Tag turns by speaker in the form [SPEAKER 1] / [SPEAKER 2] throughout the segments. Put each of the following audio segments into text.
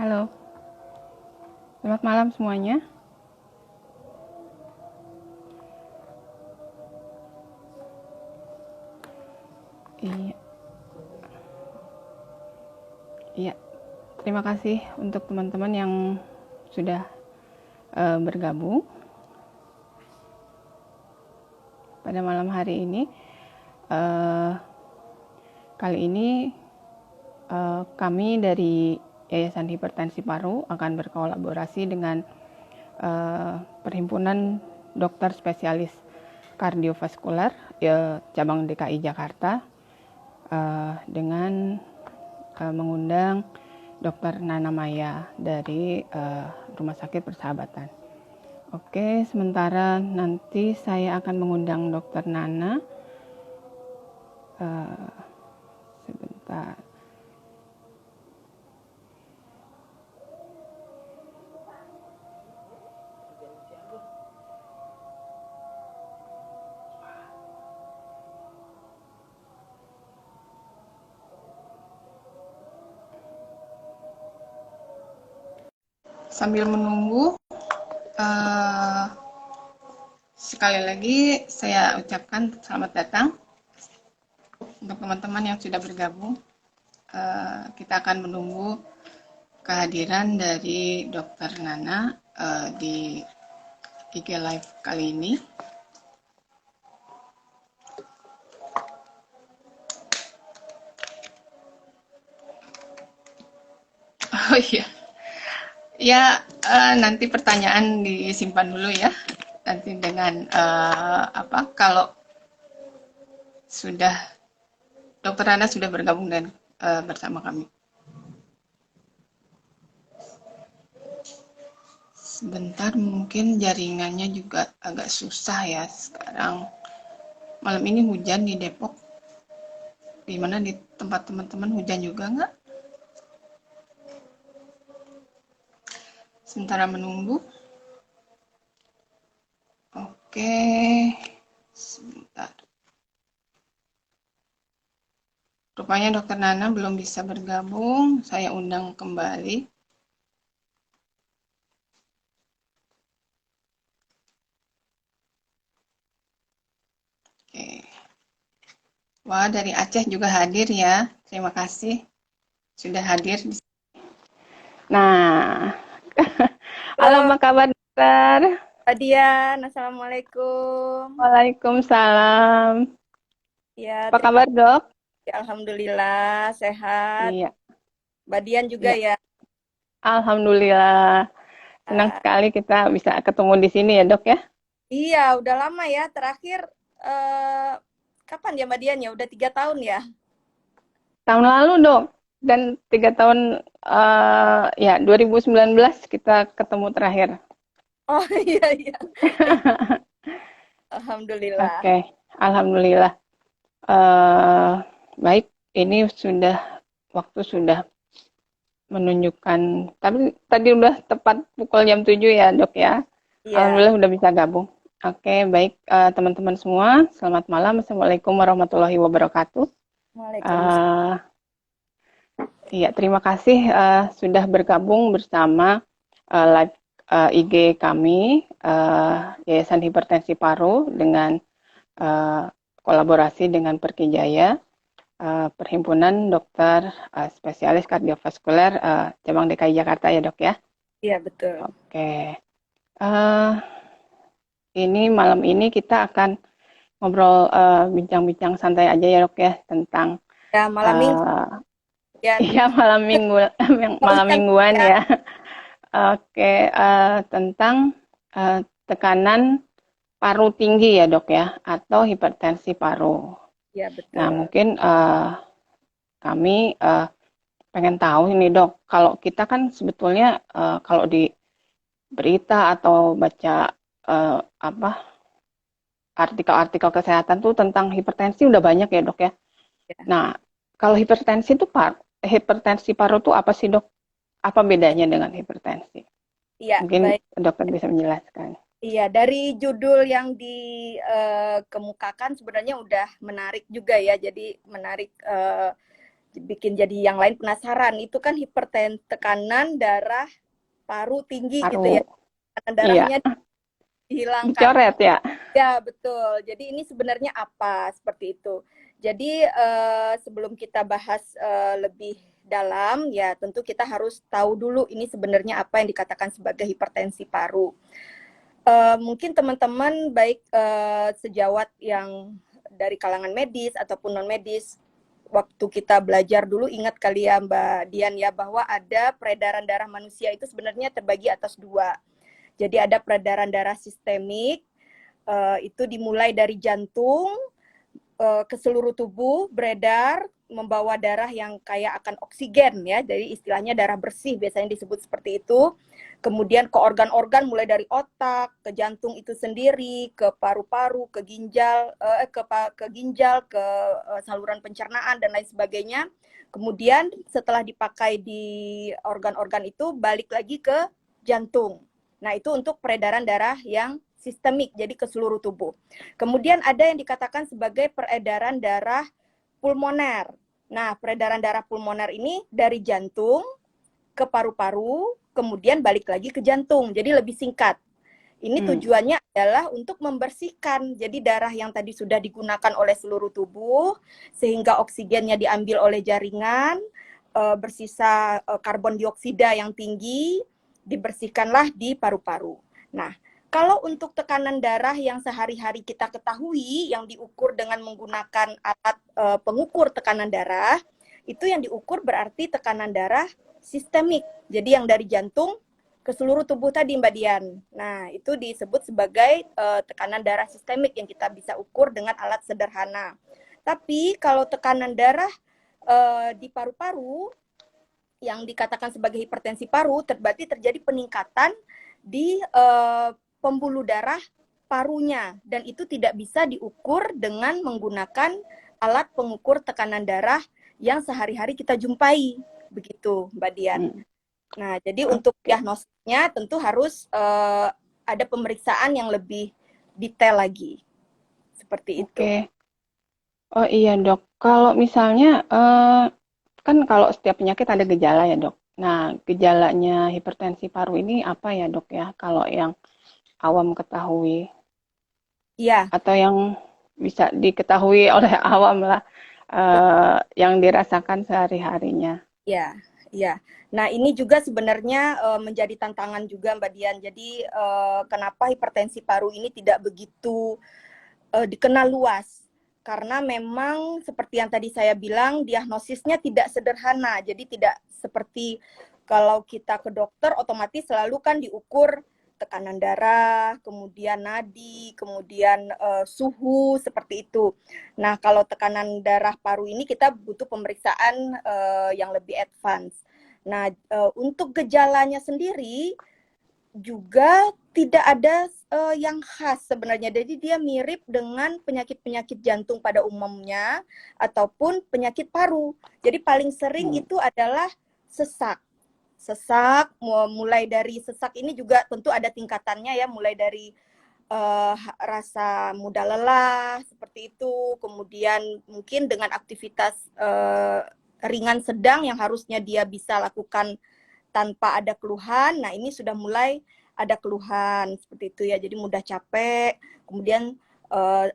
[SPEAKER 1] Halo, selamat malam semuanya. Iya, iya. Terima kasih untuk teman-teman yang sudah bergabung pada malam hari ini. Kali ini kami dari Yayasan Hipertensi Paru akan berkolaborasi dengan Perhimpunan Dokter Spesialis Kardiovaskular cabang DKI Jakarta dengan mengundang Dr. Nana Maya dari Rumah Sakit Persahabatan. Oke, sementara nanti saya akan mengundang Dr. Nana. Sebentar. Sambil menunggu, sekali lagi saya ucapkan selamat datang untuk teman-teman yang sudah bergabung. Kita akan menunggu kehadiran dari Dr. Nana di IG Live kali ini. Oh iya, ya nanti pertanyaan disimpan dulu ya. Nanti dengan kalau sudah Dr. Nana sudah bergabung dan bersama kami. Sebentar, mungkin jaringannya juga agak susah ya sekarang. Malam ini hujan di Depok. Gimana di tempat teman-teman, hujan juga nggak? Sementara menunggu. Oke, sebentar. Rupanya Dokter Nana belum bisa bergabung. Saya undang kembali. Oke. Wah, dari Aceh juga hadir ya. Terima kasih sudah hadir. Nah, halo,
[SPEAKER 2] Halo,
[SPEAKER 1] apa kabar dokter?
[SPEAKER 2] Mbak Dian. Assalamualaikum.
[SPEAKER 1] Waalaikumsalam.
[SPEAKER 2] Ya,
[SPEAKER 1] Apa
[SPEAKER 2] terima
[SPEAKER 1] kabar dok?
[SPEAKER 2] kasih. Alhamdulillah, sehat.
[SPEAKER 1] Iya,
[SPEAKER 2] Mbak Dian juga
[SPEAKER 1] iya.
[SPEAKER 2] ya.
[SPEAKER 1] Alhamdulillah. Senang
[SPEAKER 2] Ah,
[SPEAKER 1] sekali kita bisa ketemu di sini ya dok ya.
[SPEAKER 2] iya, udah lama ya. Terakhir, eh, kapan ya Mbak Dian ya? Udah 3 tahun ya?
[SPEAKER 1] Tahun lalu dok. Dan 3 tahun, ya 2019 kita ketemu terakhir.
[SPEAKER 2] Oh iya, iya. Alhamdulillah.
[SPEAKER 1] Oke, Alhamdulillah. Eh, Baik, ini waktu sudah menunjukkan, tapi tadi udah tepat pukul jam 7 ya dok ya.
[SPEAKER 2] Iya,
[SPEAKER 1] Alhamdulillah udah bisa gabung. Oke, baik teman-teman semua, selamat malam. Assalamualaikum warahmatullahi wabarakatuh.
[SPEAKER 2] Waalaikumsalam.
[SPEAKER 1] Eh, Iya, terima kasih sudah bergabung bersama live IG kami, Yayasan Hipertensi Paru dengan eh, kolaborasi dengan Perkijaya, Perhimpunan Dokter Spesialis Kardiovaskuler cabang DKI Jakarta ya dok ya.
[SPEAKER 2] Iya, betul.
[SPEAKER 1] Oke, eh, ini malam ini kita akan ngobrol bincang-bincang santai aja ya dok ya tentang
[SPEAKER 2] Ya, malam minggu,
[SPEAKER 1] eh,
[SPEAKER 2] Dian.
[SPEAKER 1] iya malam minggu
[SPEAKER 2] Mau
[SPEAKER 1] malam
[SPEAKER 2] hujan
[SPEAKER 1] mingguan
[SPEAKER 2] ya?
[SPEAKER 1] ya. Oke, tentang tekanan paru tinggi ya dok ya, atau hipertensi paru.
[SPEAKER 2] Iya,
[SPEAKER 1] Nah
[SPEAKER 2] betul.
[SPEAKER 1] mungkin kami pengen tahu ini dok, kalau kita kan sebetulnya kalau di berita atau baca apa artikel-artikel kesehatan tuh tentang hipertensi udah banyak ya dok ya.
[SPEAKER 2] Ya.
[SPEAKER 1] Nah kalau hipertensi paru tuh apa sih dok? Apa bedanya dengan hipertensi?
[SPEAKER 2] Iya,
[SPEAKER 1] Mungkin
[SPEAKER 2] baik.
[SPEAKER 1] dokter bisa menjelaskan.
[SPEAKER 2] Iya, dari judul yang dikemukakan sebenarnya udah menarik juga ya. Jadi menarik bikin jadi yang lain penasaran. Itu kan tekanan darah paru tinggi gitu
[SPEAKER 1] Paru.
[SPEAKER 2] ya. Tekanan
[SPEAKER 1] Iya,
[SPEAKER 2] darahnya dihilangkan.
[SPEAKER 1] dicoret ya.
[SPEAKER 2] Ya, betul. Jadi ini sebenarnya apa? Seperti itu. Jadi sebelum kita bahas lebih dalam, ya tentu kita harus tahu dulu ini sebenarnya apa yang dikatakan sebagai hipertensi paru. Mungkin teman-teman baik sejawat yang dari kalangan medis ataupun non medis, waktu kita belajar dulu ingat kali ya Mbak Dian ya, bahwa ada peredaran darah manusia itu sebenarnya terbagi atas dua. Jadi ada peredaran darah sistemik, itu dimulai dari jantung ke seluruh tubuh, beredar membawa darah yang kaya akan oksigen ya, jadi istilahnya darah bersih biasanya disebut seperti itu. Kemudian ke organ-organ mulai dari otak, ke jantung itu sendiri, ke paru-paru, ke ginjal, ke saluran pencernaan dan lain sebagainya. Kemudian setelah dipakai di organ-organ itu balik lagi ke jantung. Nah, itu untuk peredaran darah yang sistemik, jadi ke seluruh tubuh. Kemudian ada yang dikatakan sebagai peredaran darah pulmoner. Nah, peredaran darah pulmoner ini dari jantung ke paru-paru, kemudian balik lagi ke jantung. Jadi lebih singkat. Ini tujuannya adalah untuk membersihkan. Jadi darah yang tadi sudah digunakan oleh seluruh tubuh, sehingga oksigennya diambil oleh jaringan, bersisa karbon dioksida yang tinggi, dibersihkanlah di paru-paru. Nah, kalau untuk tekanan darah yang sehari-hari kita ketahui, yang diukur dengan menggunakan alat pengukur tekanan darah, itu yang diukur berarti tekanan darah sistemik. Jadi yang dari jantung ke seluruh tubuh tadi Mbak Dian. Nah, itu disebut sebagai tekanan darah sistemik yang kita bisa ukur dengan alat sederhana. Tapi kalau tekanan darah di paru-paru yang dikatakan sebagai hipertensi paru, berarti terjadi peningkatan di pembuluh darah parunya, dan itu tidak bisa diukur dengan menggunakan alat pengukur tekanan darah yang sehari-hari kita jumpai, begitu Mbak Dian. Nah, jadi untuk diagnosisnya tentu harus ada pemeriksaan yang lebih detail lagi, seperti itu.
[SPEAKER 1] Oke. Oh iya dok, kalau misalnya kan kalau setiap penyakit ada gejala ya dok. Nah, gejalanya hipertensi paru ini apa ya dok ya? Kalau yang awam ketahui
[SPEAKER 2] Iya.
[SPEAKER 1] atau yang bisa diketahui oleh awam lah, yang dirasakan sehari-harinya.
[SPEAKER 2] Ya, ya. Nah, ini juga sebenarnya menjadi tantangan juga Mbak Dian. Jadi kenapa hipertensi paru ini tidak begitu dikenal luas? Karena memang seperti yang tadi saya bilang, diagnosisnya tidak sederhana. Jadi tidak seperti kalau kita ke dokter otomatis selalu kan diukur tekanan darah, kemudian nadi, kemudian suhu, seperti itu. Nah, kalau tekanan darah paru ini kita butuh pemeriksaan yang lebih advance. Nah, untuk gejalanya sendiri juga tidak ada yang khas sebenarnya. Jadi dia mirip dengan penyakit-penyakit jantung pada umumnya ataupun penyakit paru. Jadi paling sering itu adalah sesak. Sesak, mulai dari sesak ini juga tentu ada tingkatannya ya, mulai dari rasa mudah lelah seperti itu, kemudian mungkin dengan aktivitas ringan sedang yang harusnya dia bisa lakukan tanpa ada keluhan. Nah, ini sudah mulai ada keluhan seperti itu ya, jadi mudah capek, kemudian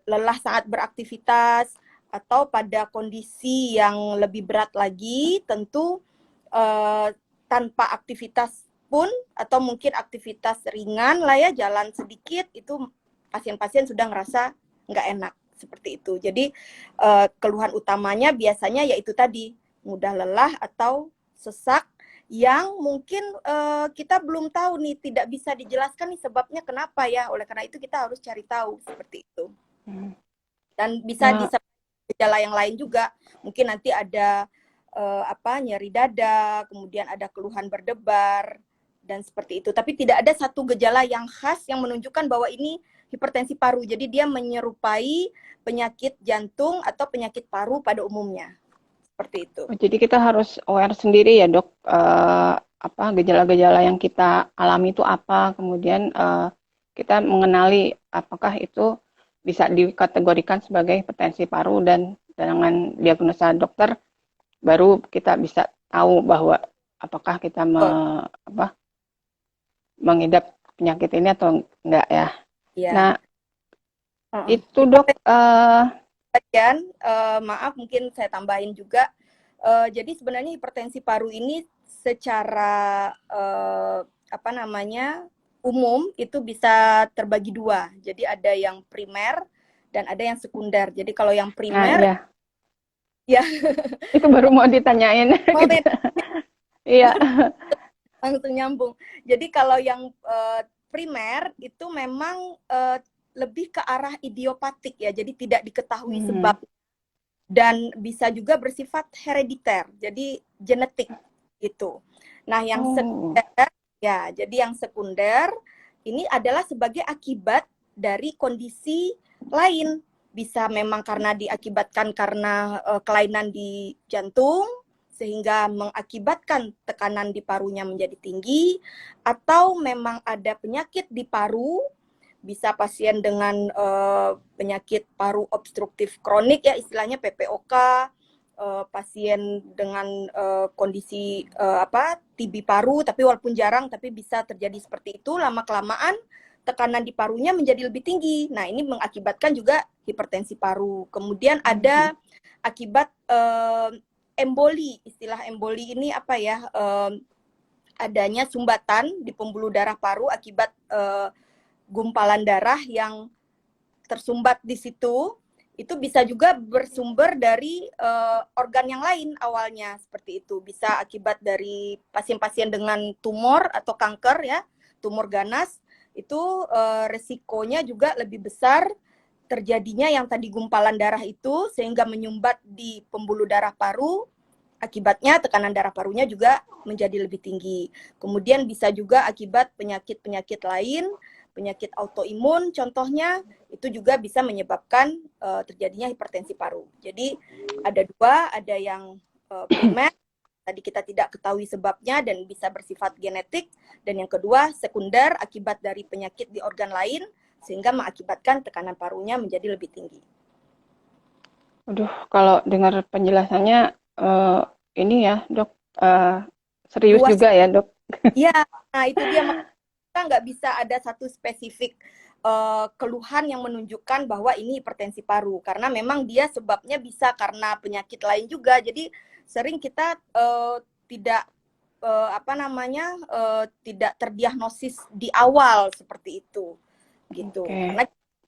[SPEAKER 2] lelah saat beraktivitas, atau pada kondisi yang lebih berat lagi tentu tanpa aktivitas pun, atau mungkin aktivitas ringan lah ya, jalan sedikit, itu pasien-pasien sudah ngerasa nggak enak seperti itu. Jadi keluhan utamanya biasanya yaitu tadi, mudah lelah atau sesak, yang mungkin kita belum tahu nih, tidak bisa dijelaskan nih sebabnya kenapa ya. Oleh karena itu kita harus cari tahu seperti itu. Dan bisa disertai gejala yang lain juga. Mungkin nanti ada nyeri dada, kemudian ada keluhan berdebar dan seperti itu. Tapi tidak ada satu gejala yang khas yang menunjukkan bahwa ini hipertensi paru. Jadi dia menyerupai penyakit jantung atau penyakit paru pada umumnya. Seperti itu.
[SPEAKER 1] Jadi kita harus aware sendiri ya dok, gejala-gejala yang kita alami itu apa, kemudian kita mengenali apakah itu bisa dikategorikan sebagai hipertensi paru, dan dengan diagnosa dokter baru kita bisa tahu bahwa apakah kita
[SPEAKER 2] Oh,
[SPEAKER 1] mengidap penyakit ini atau enggak ya.
[SPEAKER 2] ya.
[SPEAKER 1] Nah,
[SPEAKER 2] Heeh.
[SPEAKER 1] itu dok,
[SPEAKER 2] Kemudian, maaf mungkin saya tambahin juga, jadi sebenarnya hipertensi paru ini secara, apa namanya, umum itu bisa terbagi dua. Jadi ada yang primer dan ada yang sekunder. Jadi kalau yang
[SPEAKER 1] nah
[SPEAKER 2] primer,
[SPEAKER 1] ya,
[SPEAKER 2] ya
[SPEAKER 1] itu baru mau ditanyain
[SPEAKER 2] oh,
[SPEAKER 1] gitu. Iya.
[SPEAKER 2] langsung nyambung. Jadi kalau yang primer itu memang lebih ke arah idiopatik ya, jadi tidak diketahui
[SPEAKER 1] Hmm.
[SPEAKER 2] sebab dan bisa juga bersifat herediter, jadi genetik gitu. Nah, yang
[SPEAKER 1] Oh.
[SPEAKER 2] sekunder ya, jadi yang sekunder ini adalah sebagai akibat dari kondisi lain. Bisa memang karena diakibatkan karena kelainan di jantung sehingga mengakibatkan tekanan di parunya menjadi tinggi, atau memang ada penyakit di paru, bisa pasien dengan penyakit paru obstruktif kronik ya istilahnya PPOK, pasien dengan kondisi TB paru, tapi walaupun jarang tapi bisa terjadi seperti itu, lama kelamaan tekanan di parunya menjadi lebih tinggi. Nah, ini mengakibatkan juga hipertensi paru. Kemudian ada akibat emboli. Istilah emboli ini apa ya? Adanya sumbatan di pembuluh darah paru akibat gumpalan darah yang tersumbat di situ. Itu bisa juga bersumber dari organ yang lain awalnya, seperti itu. Bisa akibat dari pasien-pasien dengan tumor atau kanker ya, tumor ganas, itu resikonya juga lebih besar terjadinya yang tadi gumpalan darah itu, sehingga menyumbat di pembuluh darah paru, akibatnya tekanan darah parunya juga menjadi lebih tinggi. Kemudian bisa juga akibat penyakit-penyakit lain, penyakit autoimun contohnya, itu juga bisa menyebabkan terjadinya hipertensi paru. Jadi ada dua, ada yang primer, tadi kita tidak ketahui sebabnya dan bisa bersifat genetik, dan yang kedua sekunder akibat dari penyakit di organ lain sehingga mengakibatkan tekanan parunya menjadi lebih tinggi.
[SPEAKER 1] Aduh, kalau dengar penjelasannya ini ya, Dok, serius
[SPEAKER 2] Luas.
[SPEAKER 1] juga ya, Dok.
[SPEAKER 2] Iya, nah itu dia, kita nggak bisa ada satu spesifik keluhan yang menunjukkan bahwa ini hipertensi paru, karena memang dia sebabnya bisa karena penyakit lain juga. Jadi sering kita tidak tidak terdiagnosis di awal seperti itu, gitu.
[SPEAKER 1] Oke,
[SPEAKER 2] Karena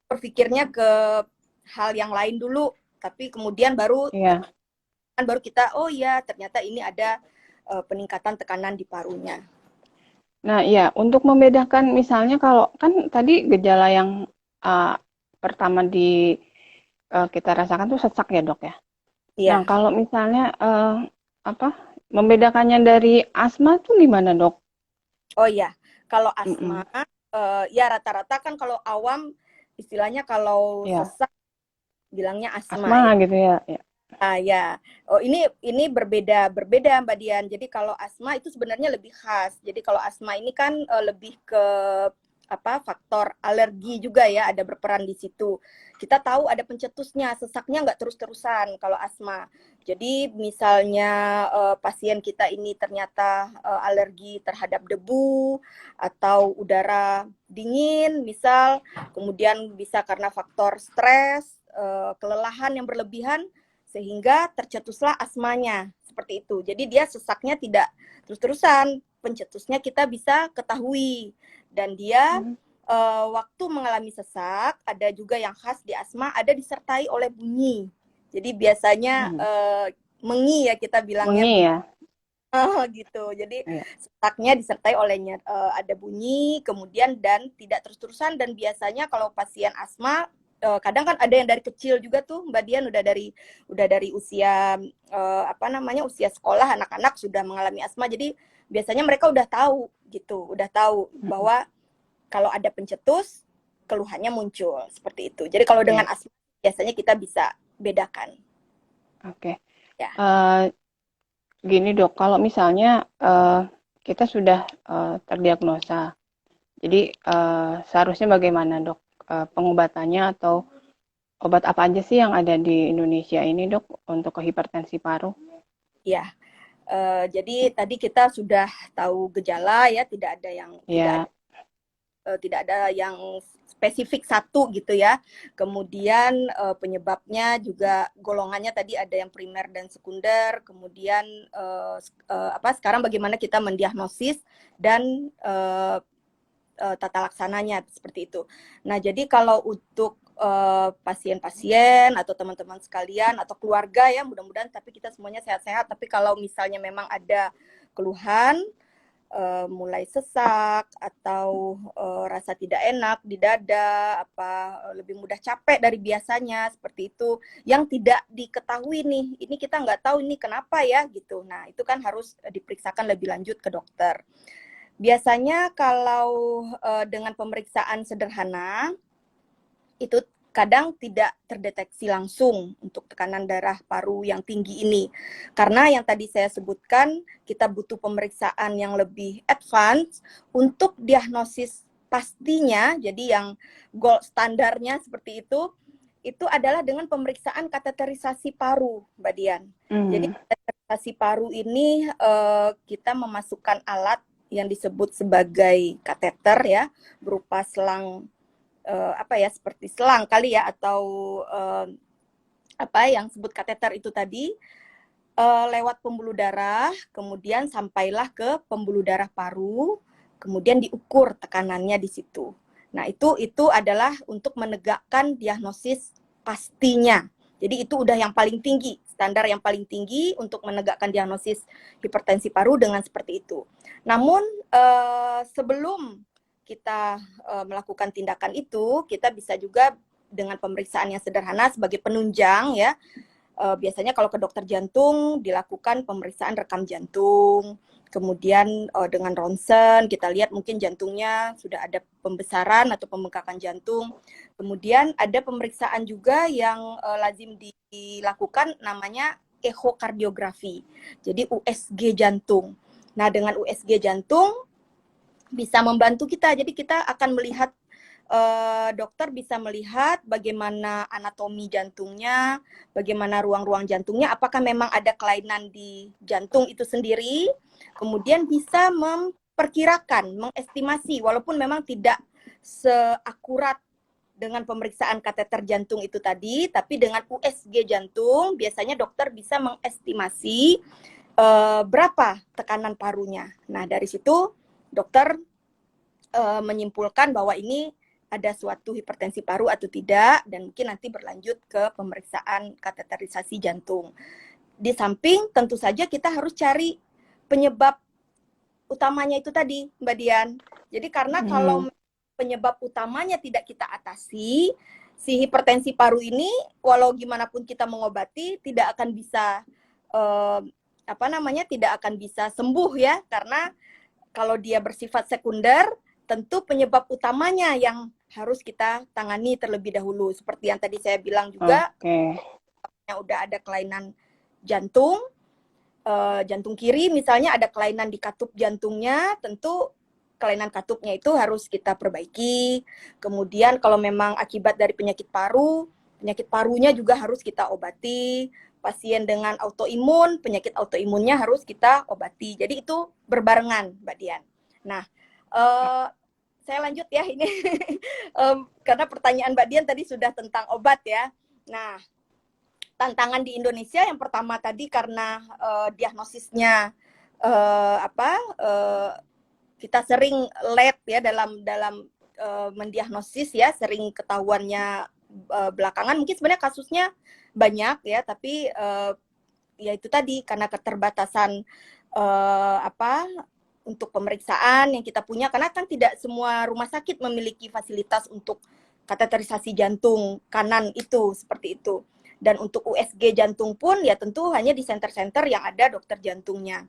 [SPEAKER 2] berpikirnya ke hal yang lain dulu, tapi kemudian baru
[SPEAKER 1] iya.
[SPEAKER 2] kita, oh ya ternyata ini ada peningkatan tekanan di parunya.
[SPEAKER 1] Nah, iya, untuk membedakan misalnya kalau kan tadi gejala yang uh, pertama kita rasakan tuh sesak ya, Dok ya. Nah,
[SPEAKER 2] Iya.
[SPEAKER 1] kalau misalnya apa membedakannya dari asma tuh gimana, Dok?
[SPEAKER 2] Oh iya, kalau asma,
[SPEAKER 1] Mm-mm.
[SPEAKER 2] ya rata-rata kan kalau awam istilahnya kalau
[SPEAKER 1] Ya,
[SPEAKER 2] sesak bilangnya asma
[SPEAKER 1] asma
[SPEAKER 2] ya.
[SPEAKER 1] gitu ya. Ya.
[SPEAKER 2] Ah ya, oh ini berbeda berbeda Mbak Dian. Jadi kalau asma itu sebenarnya lebih khas. Jadi kalau asma ini kan lebih ke faktor alergi juga ya, ada berperan di situ. Kita tahu ada pencetusnya, sesaknya nggak terus-terusan kalau asma. Jadi misalnya pasien kita ini ternyata alergi terhadap debu atau udara dingin, misal, kemudian bisa karena faktor stres, kelelahan yang berlebihan, sehingga tercetuslah asmanya seperti itu. Jadi dia sesaknya tidak terus-terusan, pencetusnya kita bisa ketahui, dan dia
[SPEAKER 1] Hmm.
[SPEAKER 2] waktu mengalami sesak ada juga yang khas di asma, ada disertai oleh bunyi. Jadi biasanya
[SPEAKER 1] Hmm.
[SPEAKER 2] mengi ya kita bilangnya
[SPEAKER 1] Mengi
[SPEAKER 2] bunyi.
[SPEAKER 1] ya.
[SPEAKER 2] Oh, gitu. Jadi
[SPEAKER 1] Iya.
[SPEAKER 2] sesaknya disertai olehnya ada bunyi, kemudian dan tidak terus-terusan, dan biasanya kalau pasien asma kadang kan ada yang dari kecil juga tuh Mbak Dian, udah dari usia usia sekolah, anak-anak sudah mengalami asma. Jadi biasanya mereka udah tahu gitu, udah tahu
[SPEAKER 1] Mm-mm.
[SPEAKER 2] bahwa kalau ada pencetus keluhannya muncul seperti itu. Jadi kalau dengan
[SPEAKER 1] Oke,
[SPEAKER 2] asma biasanya kita bisa bedakan
[SPEAKER 1] oke.
[SPEAKER 2] ya.
[SPEAKER 1] Eh, Gini dok, kalau misalnya kita sudah terdiagnosa, jadi seharusnya bagaimana dok pengobatannya atau obat apa aja sih yang ada di Indonesia ini dok untuk hipertensi paru?
[SPEAKER 2] Ya, jadi tadi kita sudah tahu gejala ya, tidak ada yang
[SPEAKER 1] Ya,
[SPEAKER 2] tidak ada yang spesifik satu gitu ya. Kemudian penyebabnya juga golongannya tadi ada yang primer dan sekunder. Kemudian sekarang bagaimana kita mendiagnosis dan tata laksananya seperti itu. Nah, jadi kalau untuk pasien-pasien atau teman-teman sekalian atau keluarga ya, mudah-mudahan tapi kita semuanya sehat-sehat. Tapi kalau misalnya memang ada keluhan, mulai sesak atau rasa tidak enak di dada, lebih mudah capek dari biasanya seperti itu, yang tidak diketahui nih, ini kita nggak tahu ini kenapa ya gitu. Nah itu kan harus diperiksakan lebih lanjut ke dokter. Biasanya kalau dengan pemeriksaan sederhana itu kadang tidak terdeteksi langsung untuk tekanan darah paru yang tinggi ini. Karena yang tadi saya sebutkan, kita butuh pemeriksaan yang lebih advance untuk diagnosis pastinya, jadi yang gold standarnya seperti itu adalah dengan pemeriksaan kateterisasi paru, Mbak Dian. Jadi kateterisasi paru ini kita memasukkan alat yang disebut sebagai kateter ya, berupa selang seperti selang kali ya, atau yang sebut kateter itu tadi, lewat pembuluh darah, kemudian sampailah ke pembuluh darah paru, kemudian diukur tekanannya di situ. Nah, itu adalah untuk menegakkan diagnosis pastinya. Jadi itu udah yang paling tinggi, standar yang paling tinggi untuk menegakkan diagnosis hipertensi paru dengan seperti itu. Namun sebelum kita melakukan tindakan itu, kita bisa juga dengan pemeriksaan yang sederhana sebagai penunjang ya. Biasanya kalau ke dokter jantung dilakukan pemeriksaan rekam jantung, kemudian dengan ronsen kita lihat mungkin jantungnya sudah ada pembesaran atau pembengkakan jantung. Kemudian ada pemeriksaan juga yang lazim dilakukan, namanya ehokardiografi, jadi USG jantung. Nah dengan USG jantung bisa membantu kita, jadi kita akan melihat dokter bisa melihat bagaimana anatomi jantungnya, bagaimana ruang-ruang jantungnya, apakah memang ada kelainan di jantung itu sendiri, kemudian bisa memperkirakan, mengestimasi, walaupun memang tidak seakurat dengan pemeriksaan kateter jantung itu tadi, tapi dengan USG jantung biasanya dokter bisa mengestimasi berapa tekanan parunya. Nah dari situ dokter menyimpulkan bahwa ini ada suatu hipertensi paru atau tidak, dan mungkin nanti berlanjut ke pemeriksaan kateterisasi jantung. Di samping tentu saja kita harus cari penyebab utamanya itu tadi, Mbak Dian. Jadi karena kalau penyebab utamanya tidak kita atasi, si hipertensi paru ini walau gimana pun kita mengobati tidak akan bisa tidak akan bisa sembuh ya, karena kalau dia bersifat sekunder, tentu penyebab utamanya yang harus kita tangani terlebih dahulu. Seperti yang tadi saya bilang juga, yang udah ada kelainan jantung, jantung kiri misalnya ada kelainan di katup jantungnya, tentu kelainan katupnya itu harus kita perbaiki. Kemudian kalau memang akibat dari penyakit parunya juga harus kita obati. Pasien dengan autoimun, penyakit autoimunnya harus kita obati. Jadi itu berbarengan, Mbak Dian. Nah, saya lanjut ya ini karena pertanyaan Mbak Dian tadi sudah tentang obat ya. Nah, tantangan di Indonesia yang pertama tadi karena diagnosisnya kita sering late ya dalam mendiagnosis ya, sering ketahuannya belakangan. Mungkin sebenarnya kasusnya banyak ya, tapi ya itu tadi karena keterbatasan untuk pemeriksaan yang kita punya, karena kan tidak semua rumah sakit memiliki fasilitas untuk kateterisasi jantung kanan itu seperti itu. Dan untuk USG jantung pun ya tentu hanya di center-center yang ada dokter jantungnya.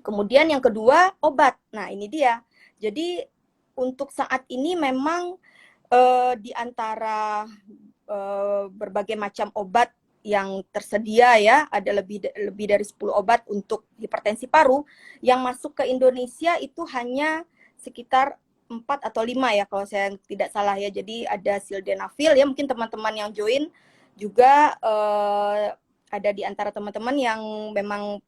[SPEAKER 2] Kemudian yang kedua obat. Nah ini dia. Jadi untuk saat ini memang di antara berbagai macam obat yang tersedia ya, ada lebih dari 10 obat untuk hipertensi paru yang masuk ke Indonesia itu hanya sekitar 4 atau 5 ya kalau saya tidak salah ya. Jadi ada sildenafil ya, mungkin teman-teman yang join juga ada di antara teman-teman yang memang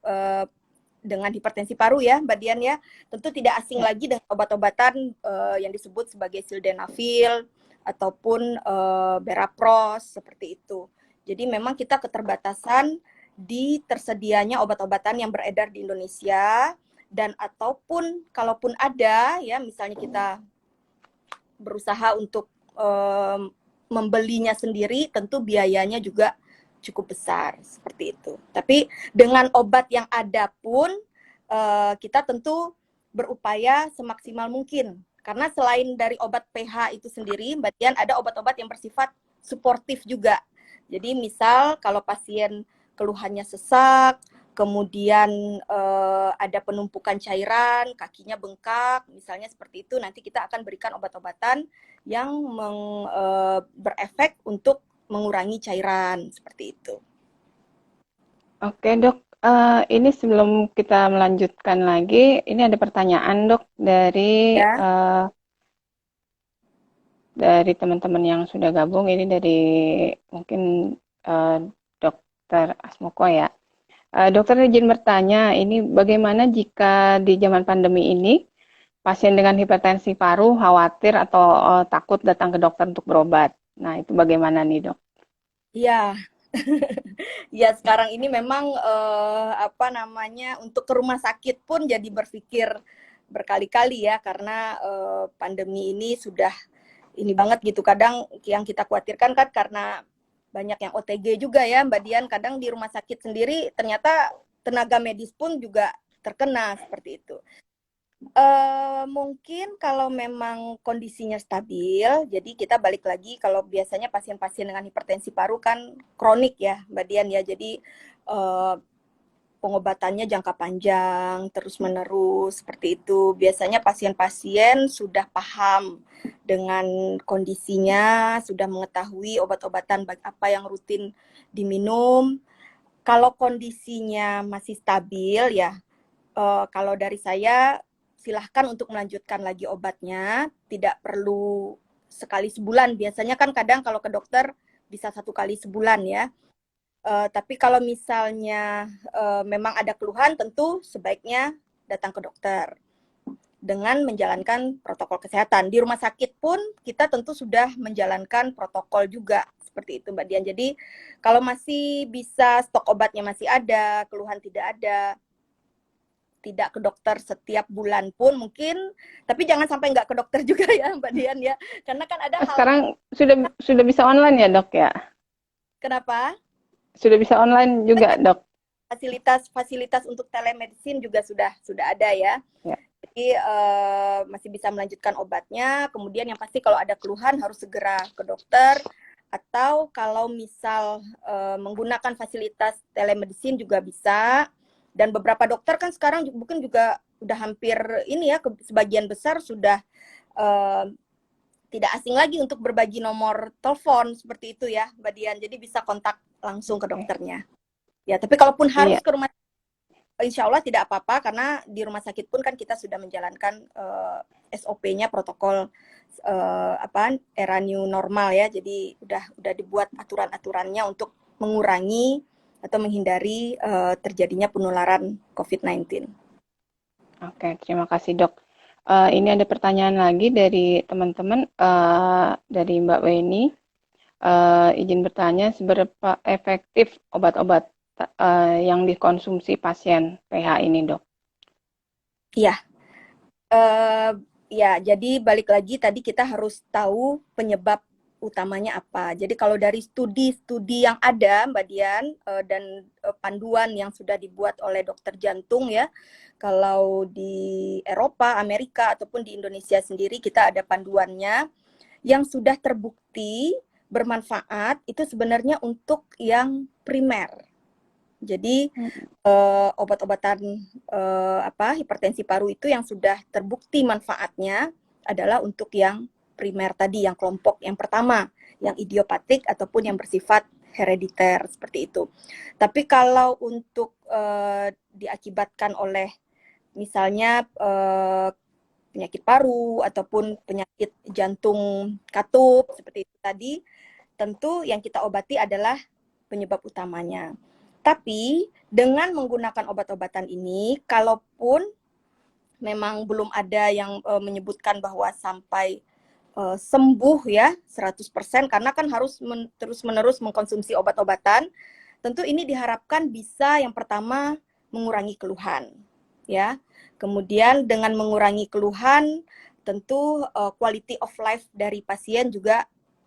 [SPEAKER 2] dengan hipertensi paru ya, Mbak Dian ya, tentu tidak asing lagi dengan obat-obatan yang disebut sebagai sildenafil ataupun berapros seperti itu. Jadi memang kita keterbatasan di tersedianya obat-obatan yang beredar di Indonesia, dan ataupun kalaupun ada ya, misalnya kita berusaha untuk membelinya sendiri, tentu biayanya juga cukup besar seperti itu. Tapi dengan obat yang ada pun kita tentu berupaya semaksimal mungkin, karena selain dari obat pH itu sendiri, Mbak Dian, ada obat-obat yang bersifat suportif juga. Jadi misal kalau pasien keluhannya sesak, kemudian ada penumpukan cairan, kakinya bengkak, misalnya seperti itu, nanti kita akan berikan obat-obatan yang berefek untuk mengurangi cairan, seperti itu.
[SPEAKER 1] Oke dok, ini sebelum kita melanjutkan lagi, ini ada pertanyaan dok
[SPEAKER 2] Ya.
[SPEAKER 1] dari teman-teman yang sudah gabung. Ini dari mungkin dokter Asmoko ya. Dokter izin bertanya, ini bagaimana jika di zaman pandemi ini pasien dengan hipertensi paru khawatir atau takut datang ke dokter untuk berobat? Nah, itu bagaimana nih, Dok?
[SPEAKER 2] Iya, ya sekarang ini memang apa namanya, untuk ke rumah sakit pun jadi berpikir berkali-kali ya, karena pandemi ini sudah ini banget gitu. Kadang yang kita khawatirkan kan karena banyak yang OTG juga ya, Mbak Dian. Kadang di rumah sakit sendiri ternyata tenaga medis pun juga terkena seperti itu. Mungkin kalau memang kondisinya stabil, jadi kita balik lagi, kalau biasanya pasien-pasien dengan hipertensi paru kan kronik ya, Mbak Dian ya. Jadi pengobatannya jangka panjang, terus-menerus seperti itu. Biasanya pasien-pasien sudah paham dengan kondisinya, sudah mengetahui obat-obatan apa yang rutin diminum. Kalau kondisinya masih stabil ya, kalau dari saya silahkan untuk melanjutkan lagi obatnya, tidak perlu sekali sebulan. Biasanya kan kadang kalau ke dokter bisa 1 kali sebulan ya. Tapi kalau misalnya memang ada keluhan, tentu sebaiknya datang ke dokter dengan menjalankan protokol kesehatan. Di rumah sakit pun kita tentu sudah menjalankan protokol juga seperti itu, Mbak Dian. Jadi kalau masih bisa, stok obatnya masih ada, keluhan tidak ada, tidak ke dokter setiap bulan pun mungkin, tapi jangan sampai nggak ke dokter juga ya, Mbak Dian ya, karena kan ada hal.
[SPEAKER 1] Sekarang sudah bisa online ya, Dok ya?
[SPEAKER 2] Kenapa?
[SPEAKER 1] Sudah bisa online juga, Dok?
[SPEAKER 2] Fasilitas untuk telemedicine juga sudah ada ya.
[SPEAKER 1] Ya.
[SPEAKER 2] Jadi masih bisa melanjutkan obatnya. Kemudian yang pasti kalau ada keluhan harus segera ke dokter, atau kalau misal menggunakan fasilitas telemedicine juga bisa. Dan beberapa dokter kan sekarang mungkin juga udah hampir ini ya, sebagian besar sudah tidak asing lagi untuk berbagi nomor telepon seperti itu ya, Mbak Dian. Jadi bisa kontak langsung ke dokternya. Ya, tapi kalaupun harus ke rumah, insya Allah tidak apa-apa, karena di rumah sakit pun kan kita sudah menjalankan SOP-nya, protokol era new normal ya. Jadi udah dibuat aturan-aturannya untuk mengurangi atau menghindari terjadinya penularan COVID-19.
[SPEAKER 1] Oke, terima kasih, Dok. Ini ada pertanyaan lagi dari teman-teman, dari Mbak Weni. Izin bertanya, seberapa efektif obat-obat yang dikonsumsi pasien PH ini, Dok?
[SPEAKER 2] Iya, ya, jadi balik lagi tadi kita harus tahu penyebab utamanya apa. Jadi kalau dari studi-studi yang ada, Mbak Dian, dan panduan yang sudah dibuat oleh dokter jantung ya, kalau di Eropa, Amerika, ataupun di Indonesia sendiri kita ada panduannya yang sudah terbukti bermanfaat, itu sebenarnya untuk yang primer. Jadi obat-obatan hipertensi paru itu yang sudah terbukti manfaatnya adalah untuk yang primer tadi, yang kelompok yang pertama, yang idiopatik ataupun yang bersifat herediter seperti itu. Tapi kalau untuk diakibatkan oleh misalnya penyakit paru ataupun penyakit jantung katup seperti itu tadi, tentu yang kita obati adalah penyebab utamanya. Tapi dengan menggunakan obat-obatan ini, kalaupun memang belum ada yang menyebutkan bahwa sampai sembuh ya 100%, karena kan harus terus-menerus mengkonsumsi obat-obatan. Tentu ini diharapkan bisa yang pertama mengurangi keluhan ya. Kemudian dengan mengurangi keluhan tentu quality of life dari pasien juga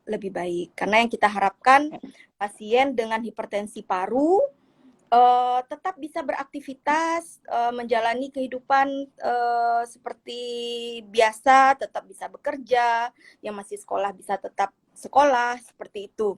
[SPEAKER 2] lebih baik. Karena yang kita harapkan pasien dengan hipertensi paru tetap bisa beraktivitas, menjalani kehidupan seperti biasa, tetap bisa bekerja, yang masih sekolah bisa tetap sekolah, seperti itu.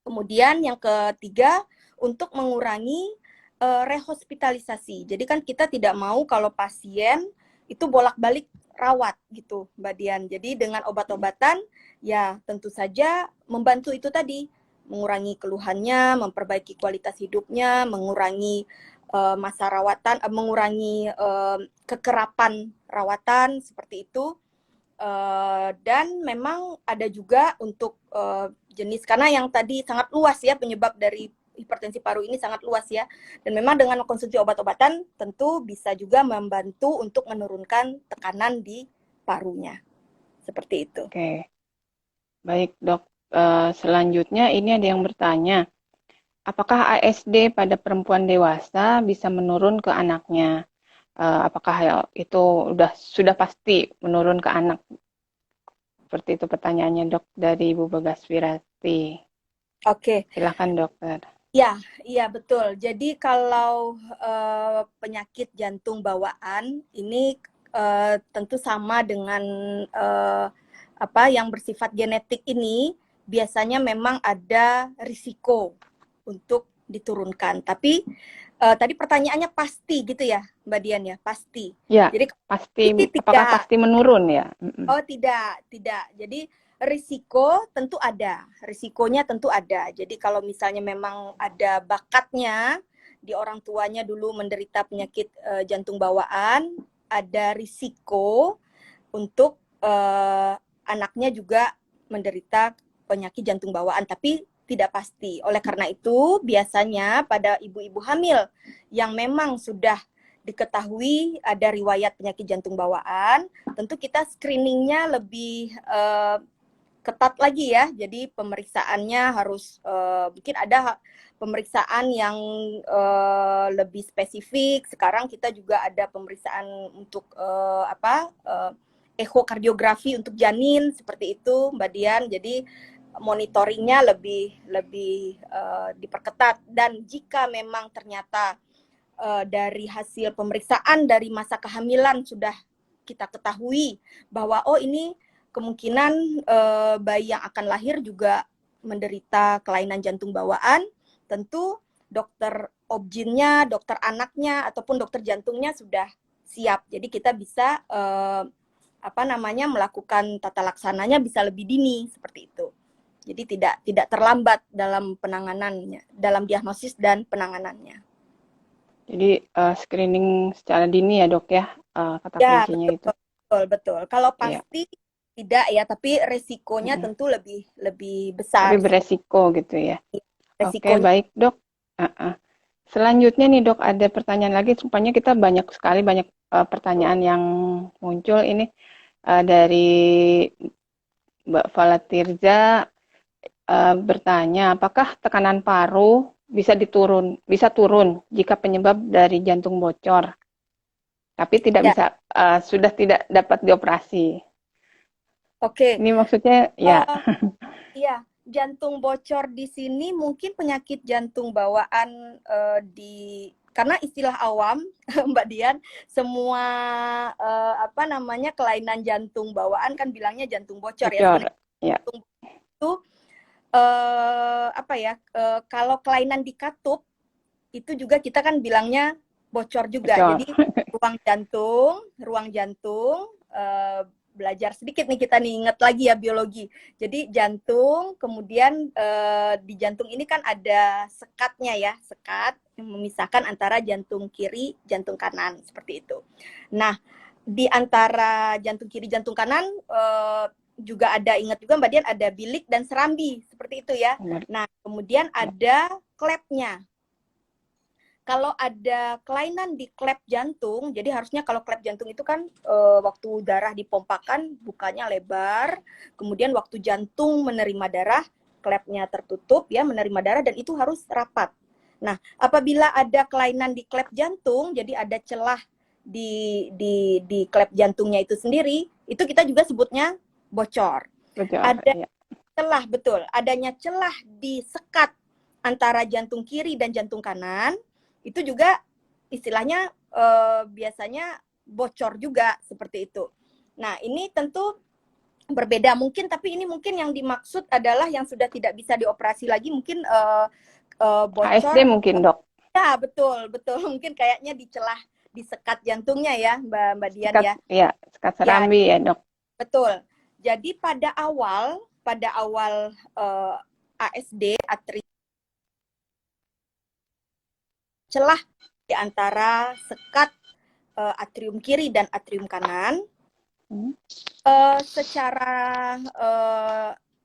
[SPEAKER 2] Kemudian yang ketiga, untuk mengurangi rehospitalisasi. Jadi kan kita tidak mau kalau pasien itu bolak-balik rawat gitu, Mbak Dian. Jadi dengan obat-obatan, ya tentu saja membantu itu tadi, mengurangi keluhannya, memperbaiki kualitas hidupnya, mengurangi masa rawatan, mengurangi kekerapan rawatan, seperti itu. Dan memang ada juga untuk jenis, karena yang tadi sangat luas ya, penyebab dari hipertensi paru ini sangat luas ya. Dan memang dengan konsumsi obat-obatan tentu bisa juga membantu untuk menurunkan tekanan di parunya. Seperti itu.
[SPEAKER 1] Oke, baik dok. Selanjutnya ini ada yang bertanya, apakah ASD pada perempuan dewasa bisa menurun ke anaknya? Apakah hal itu sudah pasti menurun ke anak? Seperti itu pertanyaannya dok dari Ibu Bagaswirati.
[SPEAKER 2] Oke.
[SPEAKER 1] Silakan dokter.
[SPEAKER 2] Ya, iya betul. Jadi kalau penyakit jantung bawaan ini tentu sama dengan yang bersifat genetik ini, biasanya memang ada risiko untuk diturunkan. Tapi tadi pertanyaannya pasti gitu ya, Mbak Dian ya, pasti.
[SPEAKER 1] Ya,
[SPEAKER 2] Jadi
[SPEAKER 1] pasti.
[SPEAKER 2] tidak.
[SPEAKER 1] Apakah pasti menurun ya?
[SPEAKER 2] Oh tidak. Jadi risiko tentu ada, risikonya tentu ada. Jadi kalau misalnya memang ada bakatnya di orang tuanya dulu menderita penyakit jantung bawaan, ada risiko untuk anaknya juga menderita penyakit jantung bawaan, tapi tidak pasti. Oleh karena itu, biasanya pada ibu-ibu hamil yang memang sudah diketahui ada riwayat penyakit jantung bawaan, tentu kita screeningnya lebih ketat lagi ya. Jadi pemeriksaannya harus mungkin ada pemeriksaan yang lebih spesifik. Sekarang kita juga ada pemeriksaan untuk ekokardiografi untuk janin, seperti itu Mbak Dian. Jadi monitoringnya lebih diperketat, dan jika memang ternyata dari hasil pemeriksaan dari masa kehamilan sudah kita ketahui bahwa ini kemungkinan bayi yang akan lahir juga menderita kelainan jantung bawaan, tentu dokter obgynnya, dokter anaknya ataupun dokter jantungnya sudah siap. Jadi kita bisa melakukan tata laksananya bisa lebih dini, seperti itu. Jadi tidak terlambat dalam penanganannya, dalam diagnosis dan penanganannya.
[SPEAKER 1] Jadi screening secara dini ya dok ya, kata
[SPEAKER 2] Ya,
[SPEAKER 1] kuncinya itu.
[SPEAKER 2] betul. Kalau
[SPEAKER 1] Ya.
[SPEAKER 2] pasti tidak ya, tapi resikonya tentu lebih besar.
[SPEAKER 1] Lebih beresiko gitu ya. Oke,
[SPEAKER 2] Resikonya.
[SPEAKER 1] baik dok. Selanjutnya nih dok, ada pertanyaan lagi. Rupanya kita banyak pertanyaan yang muncul ini dari Mbak Valatirza bertanya, apakah tekanan paru bisa turun jika penyebab dari jantung bocor, tapi sudah tidak dapat dioperasi.
[SPEAKER 2] Oke.
[SPEAKER 1] Ini maksudnya ya.
[SPEAKER 2] Iya, jantung bocor di sini mungkin penyakit jantung bawaan karena istilah awam Mbak Dian, semua kelainan jantung bawaan kan bilangnya jantung bocor. Ya. Jantung itu kalau kelainan di katup itu juga kita kan bilangnya bocor juga. Jadi ruang jantung belajar sedikit nih kita nih, ingat lagi ya biologi. Jadi jantung, kemudian di jantung ini kan ada sekatnya ya, sekat yang memisahkan antara jantung kiri, jantung kanan, seperti itu. Nah, di antara jantung kiri, jantung kanan juga ada, ingat juga Mbak Dian, ada bilik dan serambi, seperti itu ya. Nah, kemudian ada klepnya. Kalau ada kelainan di klep jantung, jadi harusnya kalau klep jantung itu kan waktu darah dipompakan bukanya lebar, kemudian waktu jantung menerima darah, klepnya tertutup ya, menerima darah dan itu harus rapat. Nah, apabila ada kelainan di klep jantung, jadi ada celah di klep jantungnya itu sendiri, itu kita juga sebutnya bocor.
[SPEAKER 1] Bocor,
[SPEAKER 2] Ada
[SPEAKER 1] ya.
[SPEAKER 2] celah, betul, adanya celah di sekat antara jantung kiri dan jantung kanan, itu juga istilahnya biasanya bocor juga seperti itu. Nah, ini tentu berbeda mungkin, tapi ini mungkin yang dimaksud adalah yang sudah tidak bisa dioperasi lagi, mungkin
[SPEAKER 1] HSD
[SPEAKER 2] bocor.
[SPEAKER 1] mungkin, Dok.
[SPEAKER 2] Ya, betul, betul. Mungkin kayaknya di celah di sekat jantungnya ya, Mbak Dian
[SPEAKER 1] Sekat,
[SPEAKER 2] ya.
[SPEAKER 1] ya, sekat
[SPEAKER 2] Ya,
[SPEAKER 1] serambi ya, Dok.
[SPEAKER 2] betul. Jadi pada awal ASD, celah di antara sekat atrium kiri dan atrium kanan secara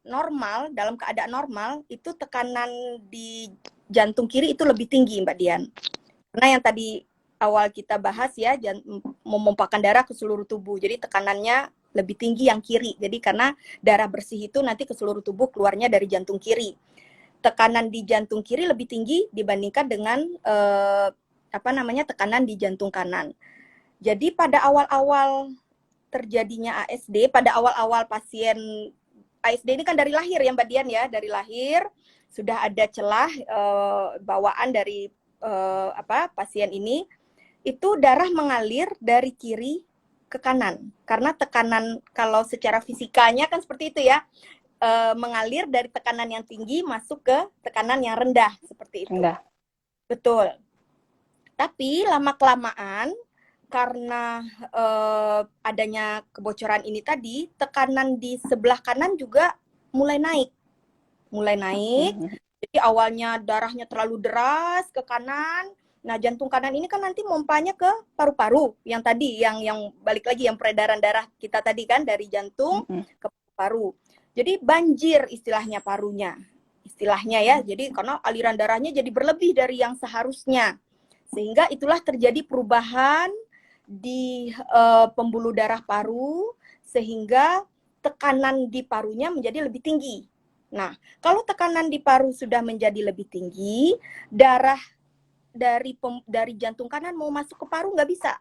[SPEAKER 2] normal, dalam keadaan normal itu tekanan di jantung kiri itu lebih tinggi, Mbak Dian. Karena yang tadi awal kita bahas ya, memompahkan darah ke seluruh tubuh. Jadi tekanannya lebih tinggi yang kiri. Jadi karena darah bersih itu nanti ke seluruh tubuh keluarnya dari jantung kiri. Tekanan di jantung kiri lebih tinggi dibandingkan dengan tekanan di jantung kanan. Jadi pada awal-awal terjadinya ASD, pada awal-awal pasien ASD ini kan dari lahir ya Mbak Dian ya, dari lahir sudah ada celah bawaan dari pasien ini, itu darah mengalir dari kiri ke kanan. Karena tekanan kalau secara fisikanya kan seperti itu ya, mengalir dari tekanan yang tinggi masuk ke tekanan yang rendah seperti itu.
[SPEAKER 1] Rendah.
[SPEAKER 2] Betul. Tapi lama-kelamaan karena adanya kebocoran ini tadi, tekanan di sebelah kanan juga mulai naik. Jadi awalnya darahnya terlalu deras ke kanan. Nah, jantung kanan ini kan nanti mompanya ke paru-paru. Yang tadi, yang balik lagi, yang peredaran darah kita tadi kan, dari jantung ke paru. Jadi banjir istilahnya parunya. Istilahnya ya, jadi karena aliran darahnya jadi berlebih dari yang seharusnya. Sehingga itulah terjadi perubahan di pembuluh darah paru, sehingga tekanan di parunya menjadi lebih tinggi. Nah, kalau tekanan di paru sudah menjadi lebih tinggi, darah dari jantung kanan mau masuk ke paru nggak bisa.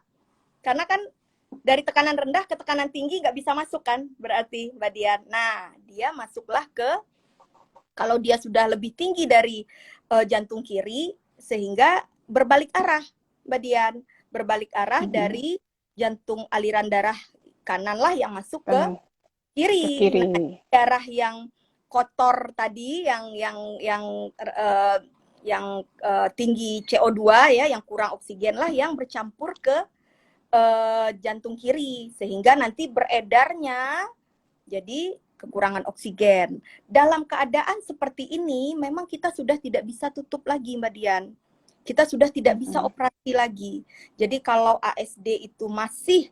[SPEAKER 2] Karena kan dari tekanan rendah ke tekanan tinggi nggak bisa masuk kan, berarti Mbak Dian. Nah, dia masuklah kalau dia sudah lebih tinggi dari jantung kiri, sehingga berbalik arah, Mbak Dian. Berbalik arah dari jantung aliran darah kanan lah yang masuk ke kiri. Nah, darah yang kotor tadi, yang tinggi CO2 ya, yang kurang oksigen lah yang bercampur ke jantung kiri, sehingga nanti beredarnya jadi kekurangan oksigen. Dalam keadaan seperti ini, memang kita sudah tidak bisa tutup lagi, Mbak Dian. Kita sudah tidak bisa operasi lagi. Jadi kalau ASD itu masih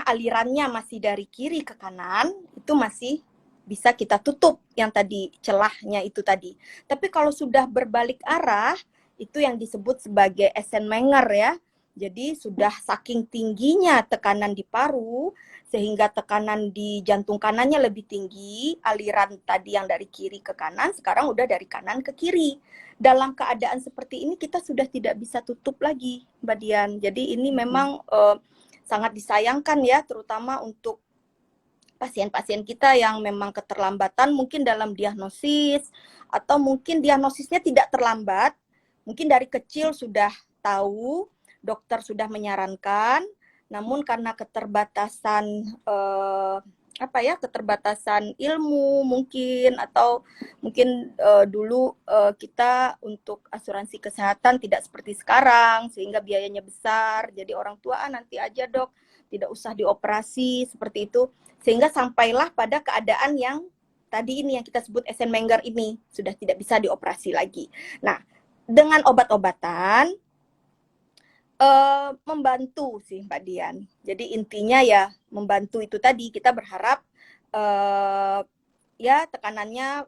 [SPEAKER 2] alirannya masih dari kiri ke kanan, itu masih bisa kita tutup yang tadi celahnya itu tadi. Tapi kalau sudah berbalik arah, itu yang disebut sebagai Eisenmenger ya. Jadi sudah saking tingginya tekanan di paru, sehingga tekanan di jantung kanannya lebih tinggi, aliran tadi yang dari kiri ke kanan, sekarang udah dari kanan ke kiri. Dalam keadaan seperti ini kita sudah tidak bisa tutup lagi, Mbak Dian. Jadi ini memang sangat disayangkan ya, terutama untuk pasien-pasien kita yang memang keterlambatan mungkin dalam diagnosis, atau mungkin diagnosisnya tidak terlambat, mungkin dari kecil sudah tahu, dokter sudah menyarankan, namun karena keterbatasan keterbatasan ilmu mungkin, atau mungkin dulu kita untuk asuransi kesehatan tidak seperti sekarang sehingga biayanya besar, jadi orang tua nanti aja dok, tidak usah dioperasi seperti itu, sehingga sampailah pada keadaan yang tadi ini yang kita sebut Eisenmenger ini, sudah tidak bisa dioperasi lagi. Nah, dengan obat-obatan membantu sih Mbak Dian. Jadi intinya ya membantu itu tadi, kita berharap ya tekanannya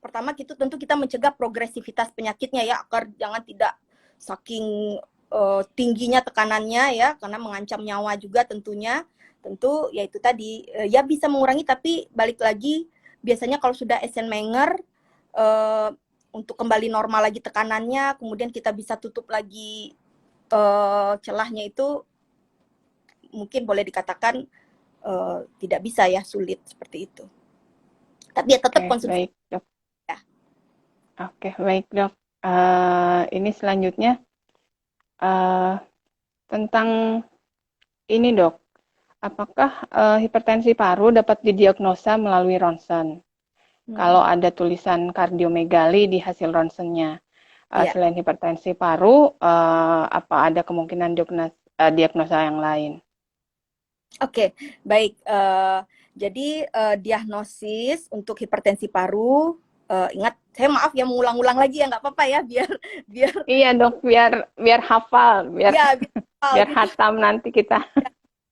[SPEAKER 2] pertama itu tentu kita mencegah progresivitas penyakitnya ya, agar jangan tidak saking tingginya tekanannya ya, karena mengancam nyawa juga tentunya. Tentu ya itu tadi ya bisa mengurangi, tapi balik lagi biasanya kalau sudah Eisenmenger untuk kembali normal lagi tekanannya, kemudian kita bisa tutup lagi celahnya, itu mungkin boleh dikatakan tidak bisa ya, sulit seperti itu. Tapi ya tetap konsumsi.
[SPEAKER 1] Baik dok.
[SPEAKER 2] Ya.
[SPEAKER 1] Oke, baik dok. Ini selanjutnya tentang ini dok. Apakah hipertensi paru dapat didiagnosa melalui ronsen? Kalau ada tulisan kardiomegali di hasil ronsennya.
[SPEAKER 2] Ya.
[SPEAKER 1] Selain hipertensi paru, apa ada kemungkinan diagnosa yang lain?
[SPEAKER 2] Oke, baik. Jadi diagnosis untuk hipertensi paru, ingat, saya maaf ya mengulang-ulang lagi ya, nggak apa-apa ya, biar
[SPEAKER 1] Iya dok, biar hafal, biar
[SPEAKER 2] ya,
[SPEAKER 1] biar
[SPEAKER 2] gitu.
[SPEAKER 1] hatam nanti kita.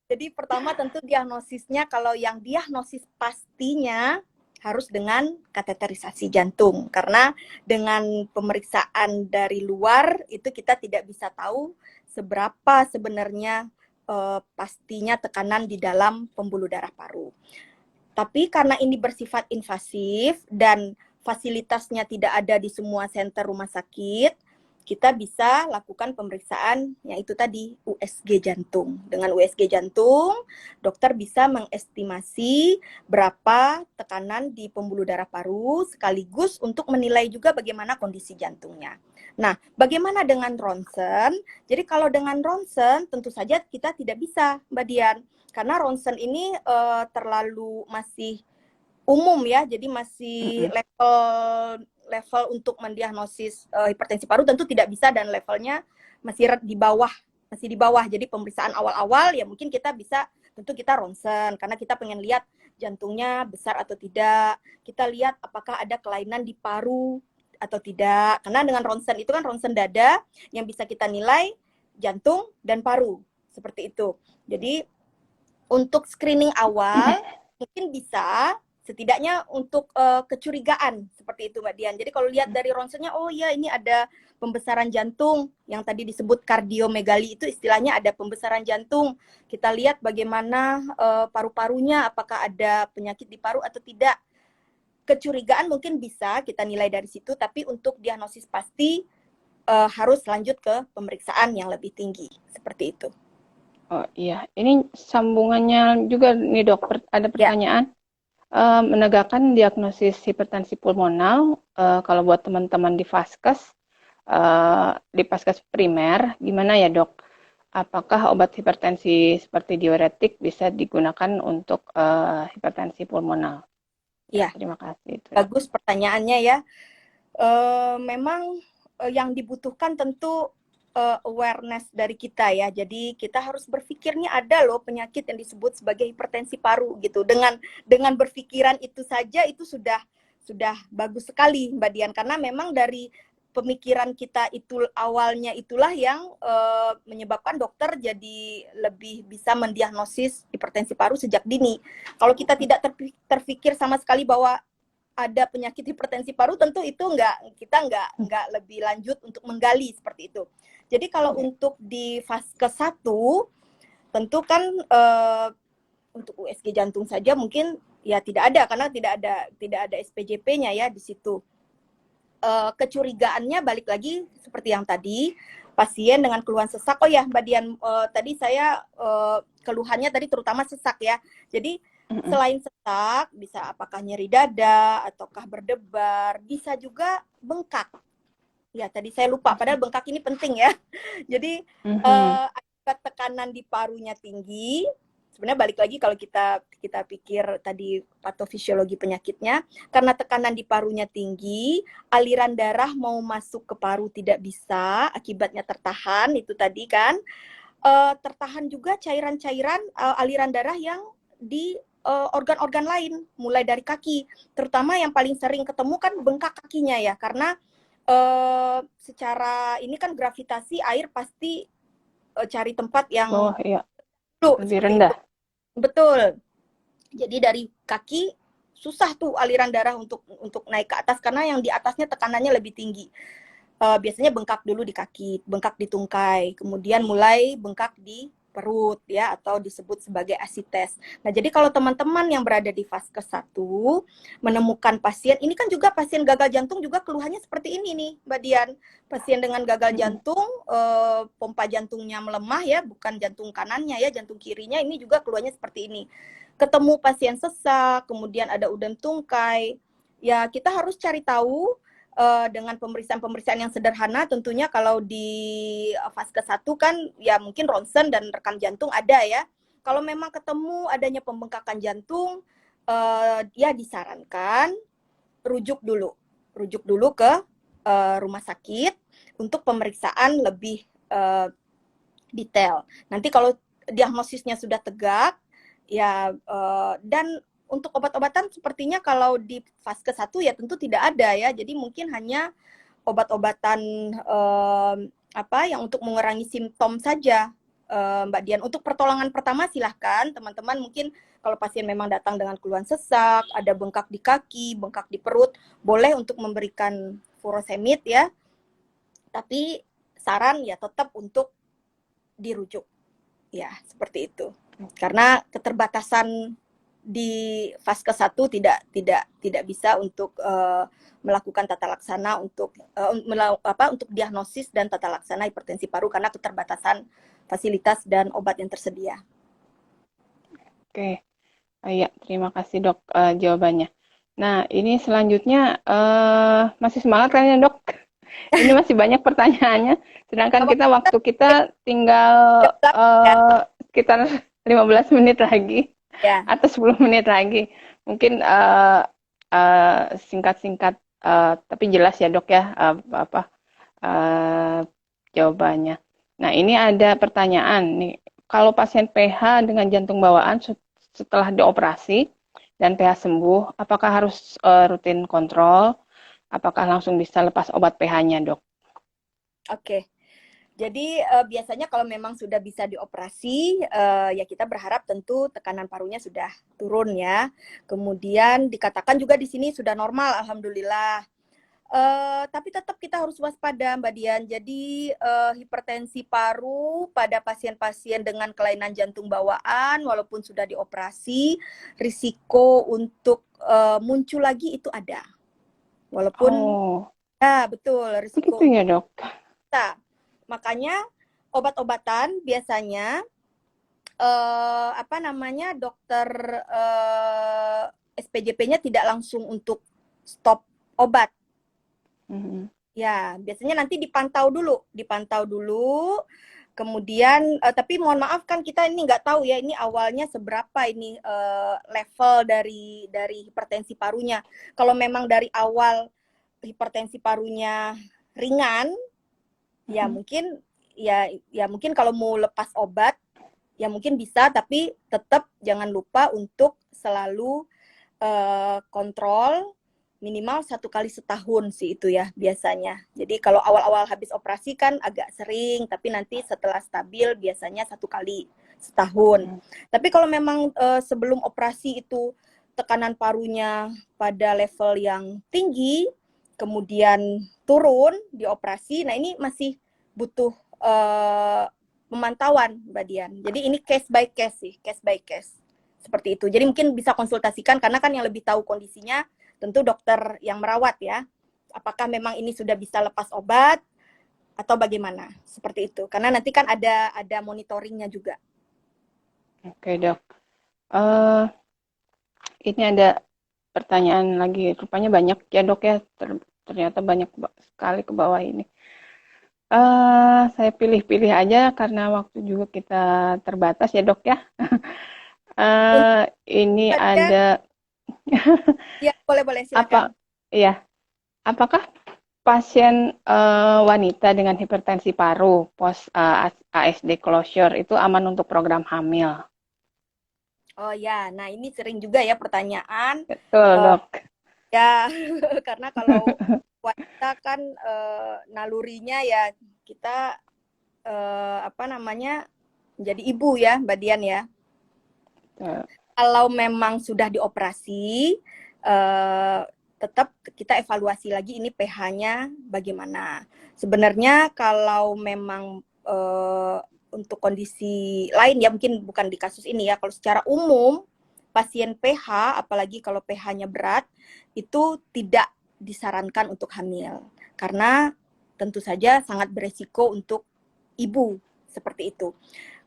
[SPEAKER 2] Jadi pertama tentu diagnosisnya, kalau yang diagnosis pastinya harus dengan kateterisasi jantung, karena dengan pemeriksaan dari luar itu kita tidak bisa tahu seberapa sebenarnya pastinya tekanan di dalam pembuluh darah paru. Tapi karena ini bersifat invasif dan fasilitasnya tidak ada di semua center rumah sakit, kita bisa lakukan pemeriksaan yang itu tadi, USG jantung. Dengan USG jantung, dokter bisa mengestimasi berapa tekanan di pembuluh darah paru, sekaligus untuk menilai juga bagaimana kondisi jantungnya. Nah, bagaimana dengan ronsen? Jadi kalau dengan ronsen, tentu saja kita tidak bisa, Mbak Dian. Karena ronsen ini terlalu masih umum ya, jadi masih level untuk mendiagnosis hipertensi paru tentu tidak bisa, dan levelnya masih di bawah. Jadi pemeriksaan awal-awal ya mungkin kita bisa, tentu kita ronsen karena kita pengen lihat jantungnya besar atau tidak. Kita lihat apakah ada kelainan di paru atau tidak. Karena dengan ronsen itu kan ronsen dada yang bisa kita nilai jantung dan paru. Seperti itu. Jadi untuk screening awal mungkin bisa, setidaknya untuk kecurigaan seperti itu Mbak Dian. Jadi kalau lihat dari ronsennya, oh ya ini ada pembesaran jantung, yang tadi disebut kardiomegali, itu istilahnya ada pembesaran jantung. Kita lihat bagaimana paru-parunya, apakah ada penyakit di paru atau tidak. Kecurigaan mungkin bisa kita nilai dari situ, tapi untuk diagnosis pasti harus lanjut ke pemeriksaan yang lebih tinggi, seperti itu.
[SPEAKER 1] Oh iya, ini sambungannya juga nih dok, ada pertanyaan. Menegakkan diagnosis hipertensi pulmonal, kalau buat teman-teman di Vaskes primer, gimana ya dok? Apakah obat hipertensi seperti diuretik bisa digunakan untuk hipertensi pulmonal?
[SPEAKER 2] Ya,
[SPEAKER 1] terima kasih.
[SPEAKER 2] Bagus pertanyaannya ya. Memang yang dibutuhkan tentu awareness dari kita ya. Jadi kita harus berpikirnya ada loh penyakit yang disebut sebagai hipertensi paru gitu. Dengan berpikiran itu saja itu sudah bagus sekali Mbak Dian, karena memang dari pemikiran kita itu awalnya itulah yang menyebabkan dokter jadi lebih bisa mendiagnosis hipertensi paru sejak dini. Kalau kita tidak terpikir sama sekali bahwa ada penyakit hipertensi paru, tentu itu kita nggak lebih lanjut untuk menggali seperti itu. Jadi kalau untuk di fase ke-1, tentu kan untuk USG jantung saja mungkin ya tidak ada, karena tidak ada SPJP-nya ya di situ. Kecurigaannya balik lagi seperti yang tadi, pasien dengan keluhan sesak. Oh ya Mbak Dian, tadi saya keluhannya tadi terutama sesak ya. Jadi selain sesak, bisa apakah nyeri dada, ataukah berdebar, bisa juga bengkak. Ya, tadi saya lupa, padahal bengkak ini penting ya. Jadi, akibat tekanan di parunya tinggi, sebenarnya balik lagi kalau kita pikir tadi patofisiologi penyakitnya, karena tekanan di parunya tinggi, aliran darah mau masuk ke paru tidak bisa, akibatnya tertahan, itu tadi kan. Tertahan juga cairan-cairan aliran darah yang di organ-organ lain, mulai dari kaki. Terutama yang paling sering ketemu kan bengkak kakinya ya, karena secara ini kan gravitasi air pasti cari tempat yang
[SPEAKER 1] lebih rendah.
[SPEAKER 2] Betul. Jadi dari kaki susah tuh aliran darah untuk naik ke atas karena yang di atasnya tekanannya lebih tinggi. Biasanya bengkak dulu di kaki, bengkak di tungkai, kemudian mulai bengkak di perut ya, atau disebut sebagai asites. Nah, jadi kalau teman-teman yang berada di fase 1 menemukan pasien, ini kan juga pasien gagal jantung juga keluhannya seperti ini nih, Mbak Dian. Pasien dengan gagal jantung, pompa jantungnya melemah ya, bukan jantung kanannya ya, jantung kirinya ini juga keluhannya seperti ini. Ketemu pasien sesak, kemudian ada udem tungkai, ya kita harus cari tahu dengan pemeriksaan-pemeriksaan yang sederhana. Tentunya kalau di fase 1 kan ya mungkin ronsen dan rekam jantung ada ya. Kalau memang ketemu adanya pembengkakan jantung, ya disarankan rujuk dulu ke rumah sakit untuk pemeriksaan lebih detail. Nanti kalau diagnosisnya sudah tegak, ya dan untuk obat-obatan sepertinya kalau di fase 1 ya tentu tidak ada ya. Jadi mungkin hanya obat-obatan yang untuk mengurangi simptom saja, Mbak Dian. Untuk pertolongan pertama silahkan teman-teman, mungkin kalau pasien memang datang dengan keluhan sesak, ada bengkak di kaki, bengkak di perut, boleh untuk memberikan furosemid ya. Tapi saran ya tetap untuk dirujuk. Ya, seperti itu. Karena keterbatasan di fase 1 tidak bisa untuk melakukan tata laksana untuk diagnosis dan tata laksana hipertensi paru karena keterbatasan fasilitas dan obat yang tersedia.
[SPEAKER 1] Oke, ya terima kasih dok jawabannya. Nah ini selanjutnya masih semangat kan ya dok? Ini masih banyak pertanyaannya, sedangkan waktu kita tinggal sekitar 15 menit lagi.
[SPEAKER 2] Ya.
[SPEAKER 1] Atau 10 menit lagi. Mungkin singkat-singkat tapi jelas ya dok ya jawabannya. Nah ini ada pertanyaan nih, kalau pasien PH dengan jantung bawaan setelah dioperasi dan PH sembuh, apakah harus rutin kontrol? Apakah langsung bisa lepas obat PH-nya dok?
[SPEAKER 2] Oke. Jadi biasanya kalau memang sudah bisa dioperasi, ya kita berharap tentu tekanan parunya sudah turun ya. Kemudian dikatakan juga di sini sudah normal, alhamdulillah. Tapi tetap kita harus waspada, Mbak Dian. Jadi hipertensi paru pada pasien-pasien dengan kelainan jantung bawaan, walaupun sudah dioperasi, risiko untuk muncul lagi itu ada. Walaupun, ya betul, risiko.
[SPEAKER 1] Begitu ya dok.
[SPEAKER 2] Nah, makanya obat-obatan biasanya dokter SPJP-nya tidak langsung untuk stop obat. Ya, biasanya nanti dipantau dulu. Kemudian, tapi mohon maaf kan kita ini nggak tahu ya ini awalnya seberapa ini level dari hipertensi parunya. Kalau memang dari awal hipertensi parunya ringan, ya mungkin mungkin kalau mau lepas obat ya mungkin bisa, tapi tetap jangan lupa untuk selalu kontrol minimal 1 kali setahun sih itu ya biasanya. Jadi kalau awal-awal habis operasi kan agak sering, tapi nanti setelah stabil biasanya 1 kali setahun. Tapi kalau memang sebelum operasi itu tekanan parunya pada level yang tinggi, kemudian turun di operasi, nah ini masih butuh pemantauan, Mbak Dian. Jadi ini case by case seperti itu. Jadi mungkin bisa konsultasikan karena kan yang lebih tahu kondisinya tentu dokter yang merawat ya. Apakah memang ini sudah bisa lepas obat atau bagaimana? Seperti itu. Karena nanti kan ada monitoringnya juga.
[SPEAKER 1] Oke dok. Ini ada pertanyaan lagi. Rupanya banyak ya dok ya. Ternyata banyak sekali ke bawah ini. Saya pilih-pilih aja karena waktu juga kita terbatas ya dok ya. Ini ada.
[SPEAKER 2] Ya boleh silakan.
[SPEAKER 1] Apakah pasien wanita dengan hipertensi paru post ASD closure itu aman untuk program hamil?
[SPEAKER 2] Oh ya, nah ini sering juga ya pertanyaan.
[SPEAKER 1] Betul dok.
[SPEAKER 2] Ya, karena kalau wanita kan nalurinya ya kita menjadi ibu ya, Mbak Dian ya. Kalau memang sudah dioperasi, uh, tetap kita evaluasi lagi ini pH-nya bagaimana. Sebenarnya kalau memang untuk kondisi lain ya, mungkin bukan di kasus ini ya, kalau secara umum pasien pH, apalagi kalau pH-nya berat, itu tidak disarankan untuk hamil. Karena tentu saja sangat beresiko untuk ibu, seperti itu.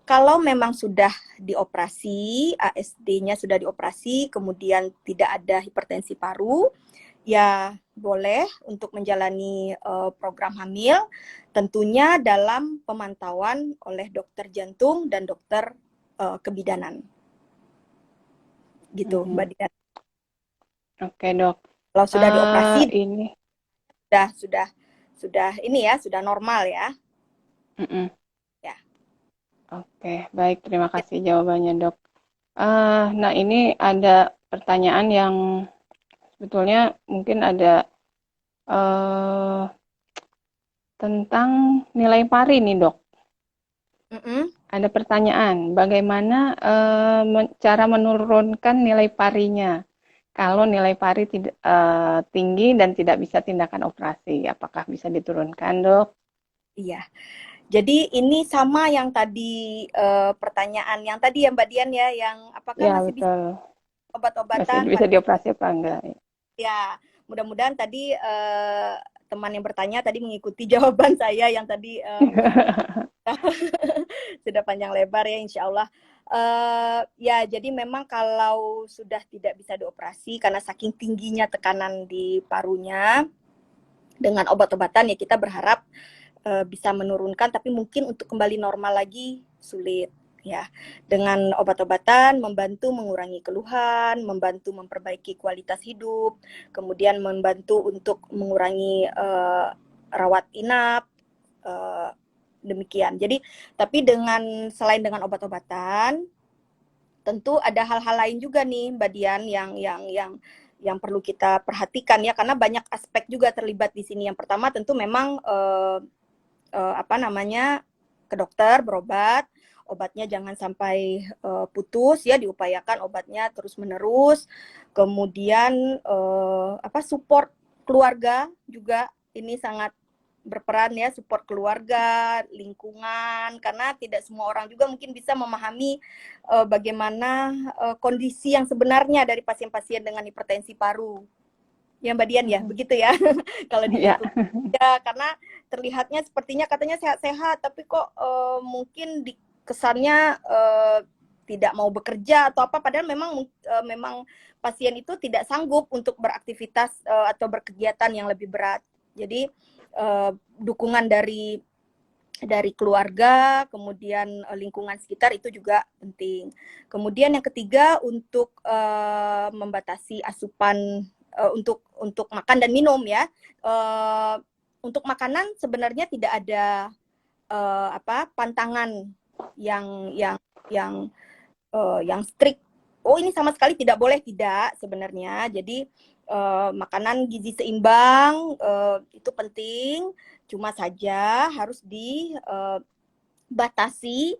[SPEAKER 2] Kalau memang sudah dioperasi, ASD-nya sudah dioperasi, kemudian tidak ada hipertensi paru, ya boleh untuk menjalani program hamil, tentunya dalam pemantauan oleh dokter jantung dan dokter kebidanan. Gitu, Mbak Dian.
[SPEAKER 1] Oke, Dok.
[SPEAKER 2] Kalau sudah dioperasi,
[SPEAKER 1] Ini
[SPEAKER 2] sudah ini ya, sudah normal ya. Ya.
[SPEAKER 1] Oke, baik. Terima kasih jawabannya, Dok. Nah, ini ada pertanyaan yang sebetulnya mungkin ada tentang nilai pari nih, Dok. Ada pertanyaan, bagaimana cara menurunkan nilai parinya? Kalau nilai pari tidak tinggi dan tidak bisa tindakan operasi, apakah bisa diturunkan, Dok?
[SPEAKER 2] Iya. Jadi ini sama yang tadi pertanyaan yang tadi ya Mbak Dian ya, yang apakah
[SPEAKER 1] Ya,
[SPEAKER 2] masih bisa
[SPEAKER 1] betul.
[SPEAKER 2] obat-obatan
[SPEAKER 1] Bisa
[SPEAKER 2] pada
[SPEAKER 1] dioperasi apa enggak?
[SPEAKER 2] ya. Mudah-mudahan tadi teman yang bertanya tadi mengikuti jawaban saya yang tadi sudah panjang lebar ya, insya Allah. Ya, jadi memang kalau sudah tidak bisa dioperasi karena saking tingginya tekanan di parunya, dengan obat-obatan ya kita berharap bisa menurunkan, tapi mungkin untuk kembali normal lagi sulit. Ya, dengan obat-obatan membantu mengurangi keluhan, membantu memperbaiki kualitas hidup, kemudian membantu untuk mengurangi rawat inap, demikian. Jadi, tapi selain dengan obat-obatan, tentu ada hal-hal lain juga nih, Mbak Dian, yang perlu kita perhatikan ya, karena banyak aspek juga terlibat di sini. Yang pertama tentu memang ke dokter berobat, obatnya jangan sampai putus ya, diupayakan obatnya terus menerus. Kemudian support keluarga juga ini sangat berperan ya, support keluarga, lingkungan, karena tidak semua orang juga mungkin bisa memahami bagaimana kondisi yang sebenarnya dari pasien-pasien dengan hipertensi paru. Ya Mbak Dian ya, begitu ya. Kalau di lingkup ya, karena terlihatnya sepertinya katanya sehat-sehat, tapi kok mungkin kesannya tidak mau bekerja atau apa, padahal memang pasien itu tidak sanggup untuk beraktivitas atau berkegiatan yang lebih berat. Jadi dukungan dari keluarga, kemudian lingkungan sekitar itu juga penting. Kemudian yang ketiga, untuk membatasi asupan untuk makan dan minum ya. Untuk makanan sebenarnya tidak ada pantangan yang strict. Oh, ini sama sekali tidak boleh, tidak sebenarnya. Jadi makanan gizi seimbang itu penting, cuma saja harus dibatasi.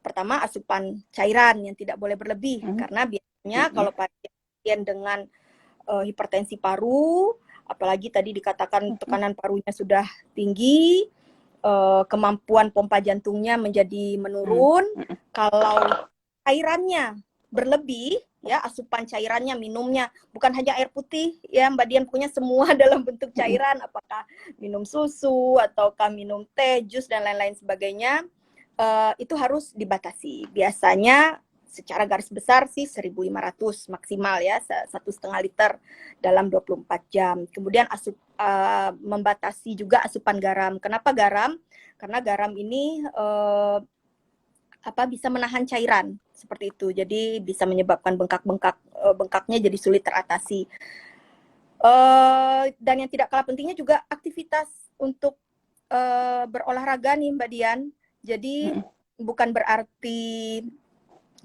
[SPEAKER 2] Pertama, asupan cairan yang tidak boleh berlebih, karena biasanya kalau pasien dengan hipertensi paru, apalagi tadi dikatakan tekanan parunya sudah tinggi, kemampuan pompa jantungnya menjadi menurun. Kalau cairannya berlebih, ya asupan cairannya, minumnya bukan hanya air putih ya Mbak Dian, punya semua dalam bentuk cairan, apakah minum susu ataukah minum teh, jus dan lain-lain sebagainya, itu harus dibatasi. Biasanya secara garis besar sih 1.500 maksimal ya, 1,5 liter dalam 24 jam. Kemudian membatasi juga asupan garam. Kenapa garam? Karena garam ini bisa menahan cairan seperti itu. Jadi bisa menyebabkan bengkaknya jadi sulit teratasi. Dan yang tidak kalah pentingnya juga aktivitas untuk berolahraga nih Mbak Dian. Jadi bukan berarti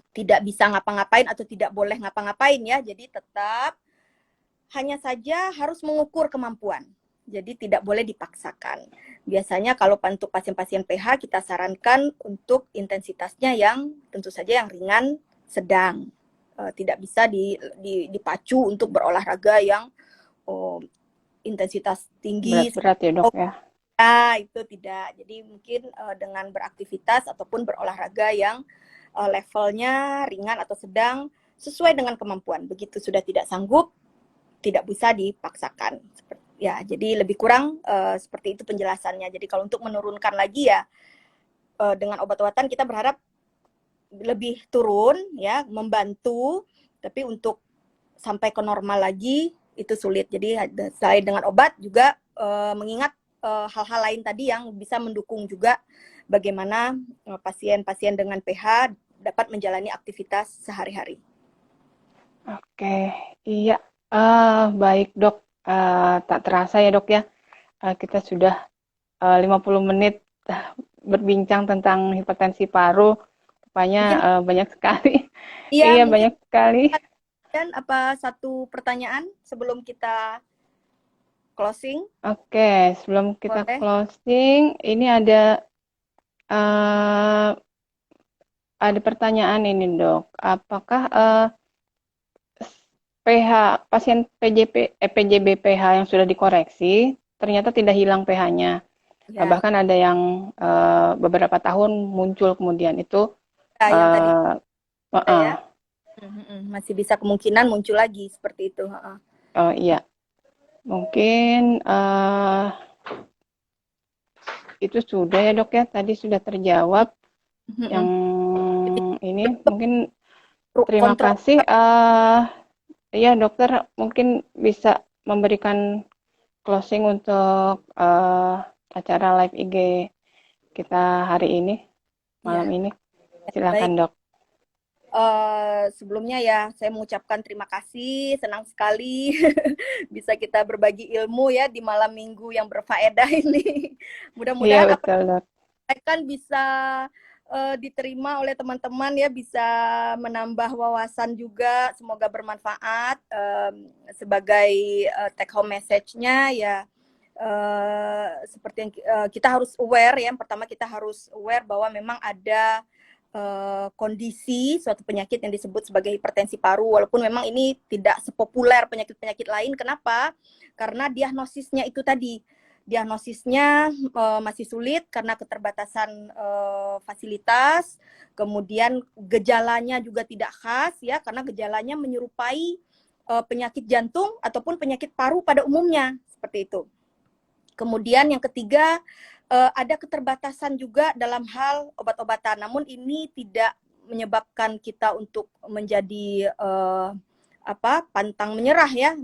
[SPEAKER 2] tidak bisa ngapa-ngapain atau tidak boleh ngapa-ngapain ya. Jadi tetap hanya saja harus mengukur kemampuan. Jadi tidak boleh dipaksakan. Biasanya kalau untuk pasien-pasien PH kita sarankan untuk intensitasnya yang tentu saja yang ringan, sedang. tidak bisa dipacu untuk berolahraga yang intensitas tinggi.
[SPEAKER 1] Berat-berat ya dok ya.
[SPEAKER 2] Itu tidak. Jadi mungkin dengan beraktivitas ataupun berolahraga yang levelnya ringan atau sedang sesuai dengan kemampuan. Begitu sudah tidak sanggup, tidak bisa dipaksakan. Ya, jadi lebih kurang seperti itu penjelasannya. Jadi kalau untuk menurunkan lagi ya dengan obat-obatan kita berharap lebih turun ya, membantu, tapi untuk sampai ke normal lagi itu sulit. Jadi selain dengan obat juga mengingat hal-hal lain tadi yang bisa mendukung juga bagaimana pasien-pasien dengan PH dapat menjalani aktivitas sehari-hari.
[SPEAKER 1] Oke, iya. Baik dok. Tak terasa ya dok ya. Kita sudah 50 menit berbincang tentang hipertensi paru.
[SPEAKER 2] Mungkin
[SPEAKER 1] Rupanya banyak sekali.
[SPEAKER 2] iya,
[SPEAKER 1] Iya,
[SPEAKER 2] mungkin
[SPEAKER 1] banyak sekali.
[SPEAKER 2] dan satu pertanyaan sebelum kita closing,
[SPEAKER 1] Oke, sebelum kita
[SPEAKER 2] boleh?
[SPEAKER 1] closing, ini eh, ada pertanyaan ini dok. Apakah pH pasien PJB pH yang sudah dikoreksi ternyata tidak hilang pH-nya?
[SPEAKER 2] Ya,
[SPEAKER 1] Bahkan ada yang beberapa tahun muncul kemudian itu.
[SPEAKER 2] yang tadi
[SPEAKER 1] Uh,
[SPEAKER 2] ya. Masih bisa kemungkinan muncul lagi seperti itu.
[SPEAKER 1] Oh iya, mungkin itu sudah ya dok ya, tadi sudah terjawab. Yang ini mungkin terima
[SPEAKER 2] Kontrol.
[SPEAKER 1] kasih. Ya dokter mungkin bisa memberikan closing untuk acara live IG kita hari ini, malam
[SPEAKER 2] Ya,
[SPEAKER 1] ini.
[SPEAKER 2] baik.
[SPEAKER 1] Silakan dok.
[SPEAKER 2] Sebelumnya ya, saya mengucapkan terima kasih, senang sekali bisa kita berbagi ilmu ya di malam minggu yang berfaedah ini.
[SPEAKER 1] Iya
[SPEAKER 2] Mudah-mudahan apa
[SPEAKER 1] betul dok.
[SPEAKER 2] yang kan bisa diterima oleh teman-teman ya, bisa menambah wawasan juga, semoga bermanfaat. Sebagai take home message-nya ya, seperti yang kita harus aware ya, yang pertama kita harus aware bahwa memang ada kondisi suatu penyakit yang disebut sebagai hipertensi paru, walaupun memang ini tidak sepopuler penyakit-penyakit lain. Kenapa? Karena diagnosisnya itu tadi, diagnosisnya masih sulit karena keterbatasan fasilitas, kemudian gejalanya juga tidak khas ya, karena gejalanya menyerupai penyakit jantung ataupun penyakit paru pada umumnya, seperti itu. Kemudian yang ketiga, ada keterbatasan juga dalam hal obat-obatan. Namun ini tidak menyebabkan kita untuk menjadi pantang menyerah ya.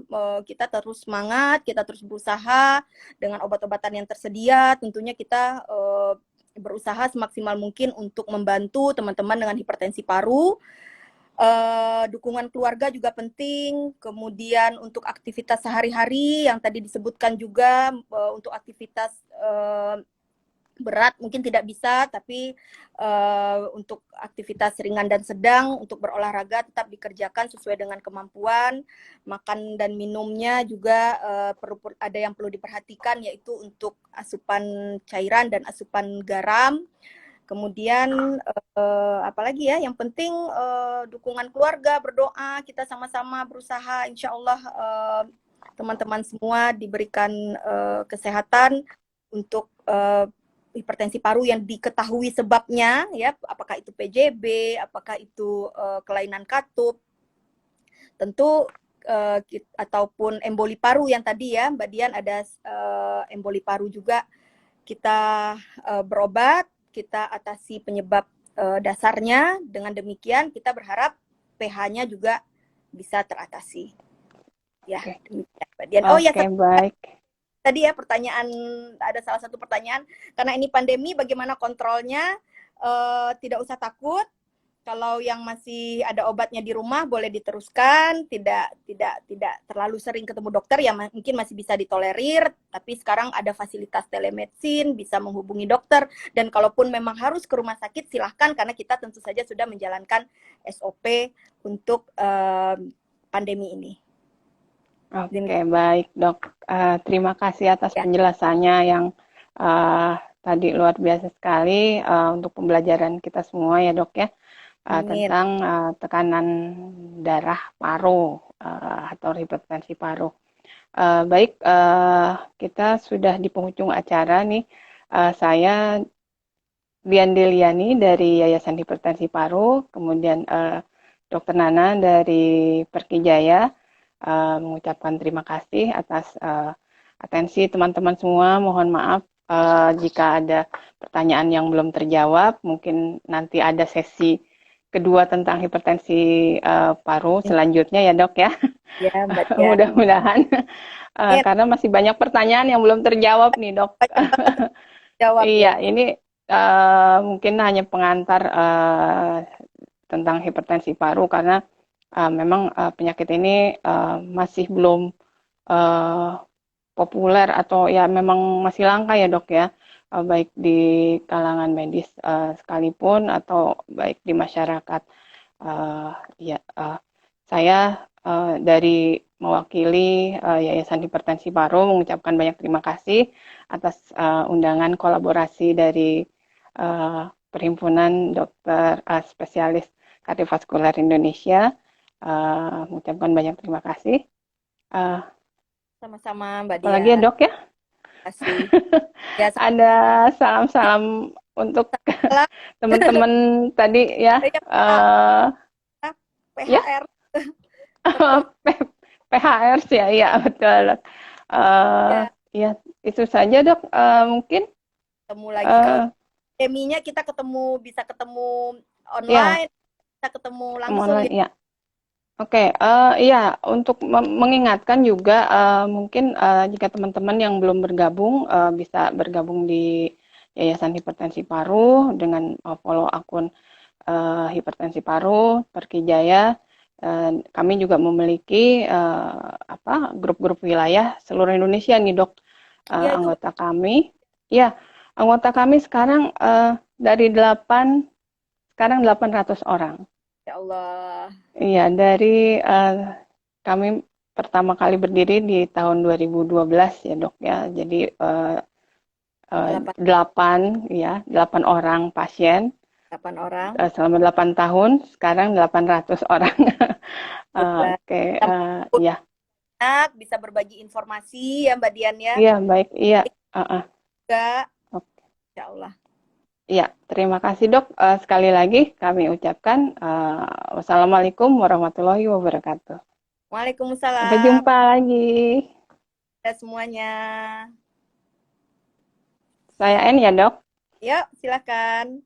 [SPEAKER 2] Kita terus semangat, kita terus berusaha dengan obat-obatan yang tersedia. Tentunya kita berusaha semaksimal mungkin untuk membantu teman-teman dengan hipertensi paru. Dukungan keluarga juga penting, kemudian untuk aktivitas sehari-hari yang tadi disebutkan juga, untuk aktivitas berat mungkin tidak bisa, tapi untuk aktivitas ringan dan sedang, untuk berolahraga tetap dikerjakan sesuai dengan kemampuan. Makan dan minumnya juga ada yang perlu diperhatikan, yaitu untuk asupan cairan dan asupan garam. Kemudian apalagi ya, yang penting dukungan keluarga, berdoa, kita sama-sama berusaha, insya Allah teman-teman semua diberikan kesehatan untuk hipertensi paru yang diketahui sebabnya ya, apakah itu PJB, apakah itu kelainan katup, tentu ataupun emboli paru yang tadi ya Mbak Dian, ada emboli paru juga, kita berobat, kita atasi penyebab dasarnya. Dengan demikian kita berharap pH-nya juga bisa teratasi. Ya, demikian Mbak Dian. Oh ya,
[SPEAKER 1] Baik.
[SPEAKER 2] tadi ya pertanyaan, ada salah satu pertanyaan, karena ini pandemi bagaimana kontrolnya? Tidak usah takut. Kalau yang masih ada obatnya di rumah boleh diteruskan, tidak terlalu sering ketemu dokter ya, mungkin masih bisa ditolerir, tapi sekarang ada fasilitas telemedicine, bisa menghubungi dokter, dan kalaupun memang harus ke rumah sakit silahkan, karena kita tentu saja sudah menjalankan SOP untuk pandemi ini.
[SPEAKER 1] Oke, baik dok. Terima kasih atas penjelasannya yang tadi luar biasa sekali untuk pembelajaran kita semua ya dok ya.
[SPEAKER 2] Amin.
[SPEAKER 1] tentang tekanan darah paru atau hipertensi paru. Baik, kita sudah di penghujung acara nih. Saya Dian Deliani dari Yayasan Hipertensi Paru, kemudian Dr. Nana dari Perkijaya mengucapkan terima kasih atas atensi teman-teman semua. Mohon maaf jika ada pertanyaan yang belum terjawab. Mungkin nanti ada sesi kedua tentang hipertensi paru selanjutnya ya dok ya.
[SPEAKER 2] Ya, Mbak Dian.
[SPEAKER 1] Mudah-mudahan
[SPEAKER 2] Amin.
[SPEAKER 1] karena masih banyak pertanyaan yang belum terjawab nih dok.
[SPEAKER 2] Banyak banget jawab
[SPEAKER 1] Iya,
[SPEAKER 2] ya.
[SPEAKER 1] ini mungkin hanya pengantar tentang hipertensi paru karena memang penyakit ini masih belum uh, populer atau ya memang masih langka ya dok ya, baik di kalangan medis sekalipun atau baik di masyarakat. Ya, saya dari mewakili Yayasan Hipertensi Paru mengucapkan banyak terima kasih atas undangan kolaborasi dari Perhimpunan Dokter Spesialis Kardiovaskular Indonesia. Mengucapkan banyak terima kasih.
[SPEAKER 2] Sama-sama Mbak
[SPEAKER 1] Apalagi ya
[SPEAKER 2] Dian.
[SPEAKER 1] dok ya,
[SPEAKER 2] Terima kasih. Ya,
[SPEAKER 1] ada salam-salam untuk
[SPEAKER 2] salam.
[SPEAKER 1] teman-teman tadi ya.
[SPEAKER 2] Ya,
[SPEAKER 1] Ya,
[SPEAKER 2] PHR. Betul.
[SPEAKER 1] PHR sih ya, iya betul.
[SPEAKER 2] Ya,
[SPEAKER 1] Ya, itu saja dok. Mungkin
[SPEAKER 2] ketemu lagi. Kalau
[SPEAKER 1] uh,
[SPEAKER 2] pandeminya kita ketemu, bisa ketemu
[SPEAKER 1] ya
[SPEAKER 2] online, bisa ketemu
[SPEAKER 1] ketemu
[SPEAKER 2] langsung
[SPEAKER 1] online
[SPEAKER 2] gitu.
[SPEAKER 1] ya. Oke, iya untuk mengingatkan juga mungkin jika teman-teman yang belum bergabung bisa bergabung di Yayasan Hipertensi Paru dengan follow akun hipertensi paru, Perkijaya. Kami juga memiliki grup-grup wilayah seluruh Indonesia nih dok,
[SPEAKER 2] Iya itu
[SPEAKER 1] anggota kami. Ya, anggota kami sekarang dari 8, sekarang 800 orang.
[SPEAKER 2] ya Allah.
[SPEAKER 1] Iya, dari kami pertama kali berdiri di tahun 2012 ya dok ya. Jadi
[SPEAKER 2] 8,
[SPEAKER 1] 8 orang pasien.
[SPEAKER 2] 8 orang.
[SPEAKER 1] Selama 8 tahun, sekarang 800 orang.
[SPEAKER 2] Hebat.
[SPEAKER 1] Oke, ya,
[SPEAKER 2] Enak, bisa berbagi informasi ya Mbak Dian ya.
[SPEAKER 1] iya baik, iya,
[SPEAKER 2] Juga,
[SPEAKER 1] oke.
[SPEAKER 2] insya Allah.
[SPEAKER 1] Iya, terima kasih dok. Sekali lagi kami ucapkan wassalamualaikum warahmatullahi wabarakatuh. Sampai
[SPEAKER 2] Waalaikumsalam
[SPEAKER 1] jumpa lagi.
[SPEAKER 2] semuanya.
[SPEAKER 1] Saya N ya dok.
[SPEAKER 2] Yuk, silakan.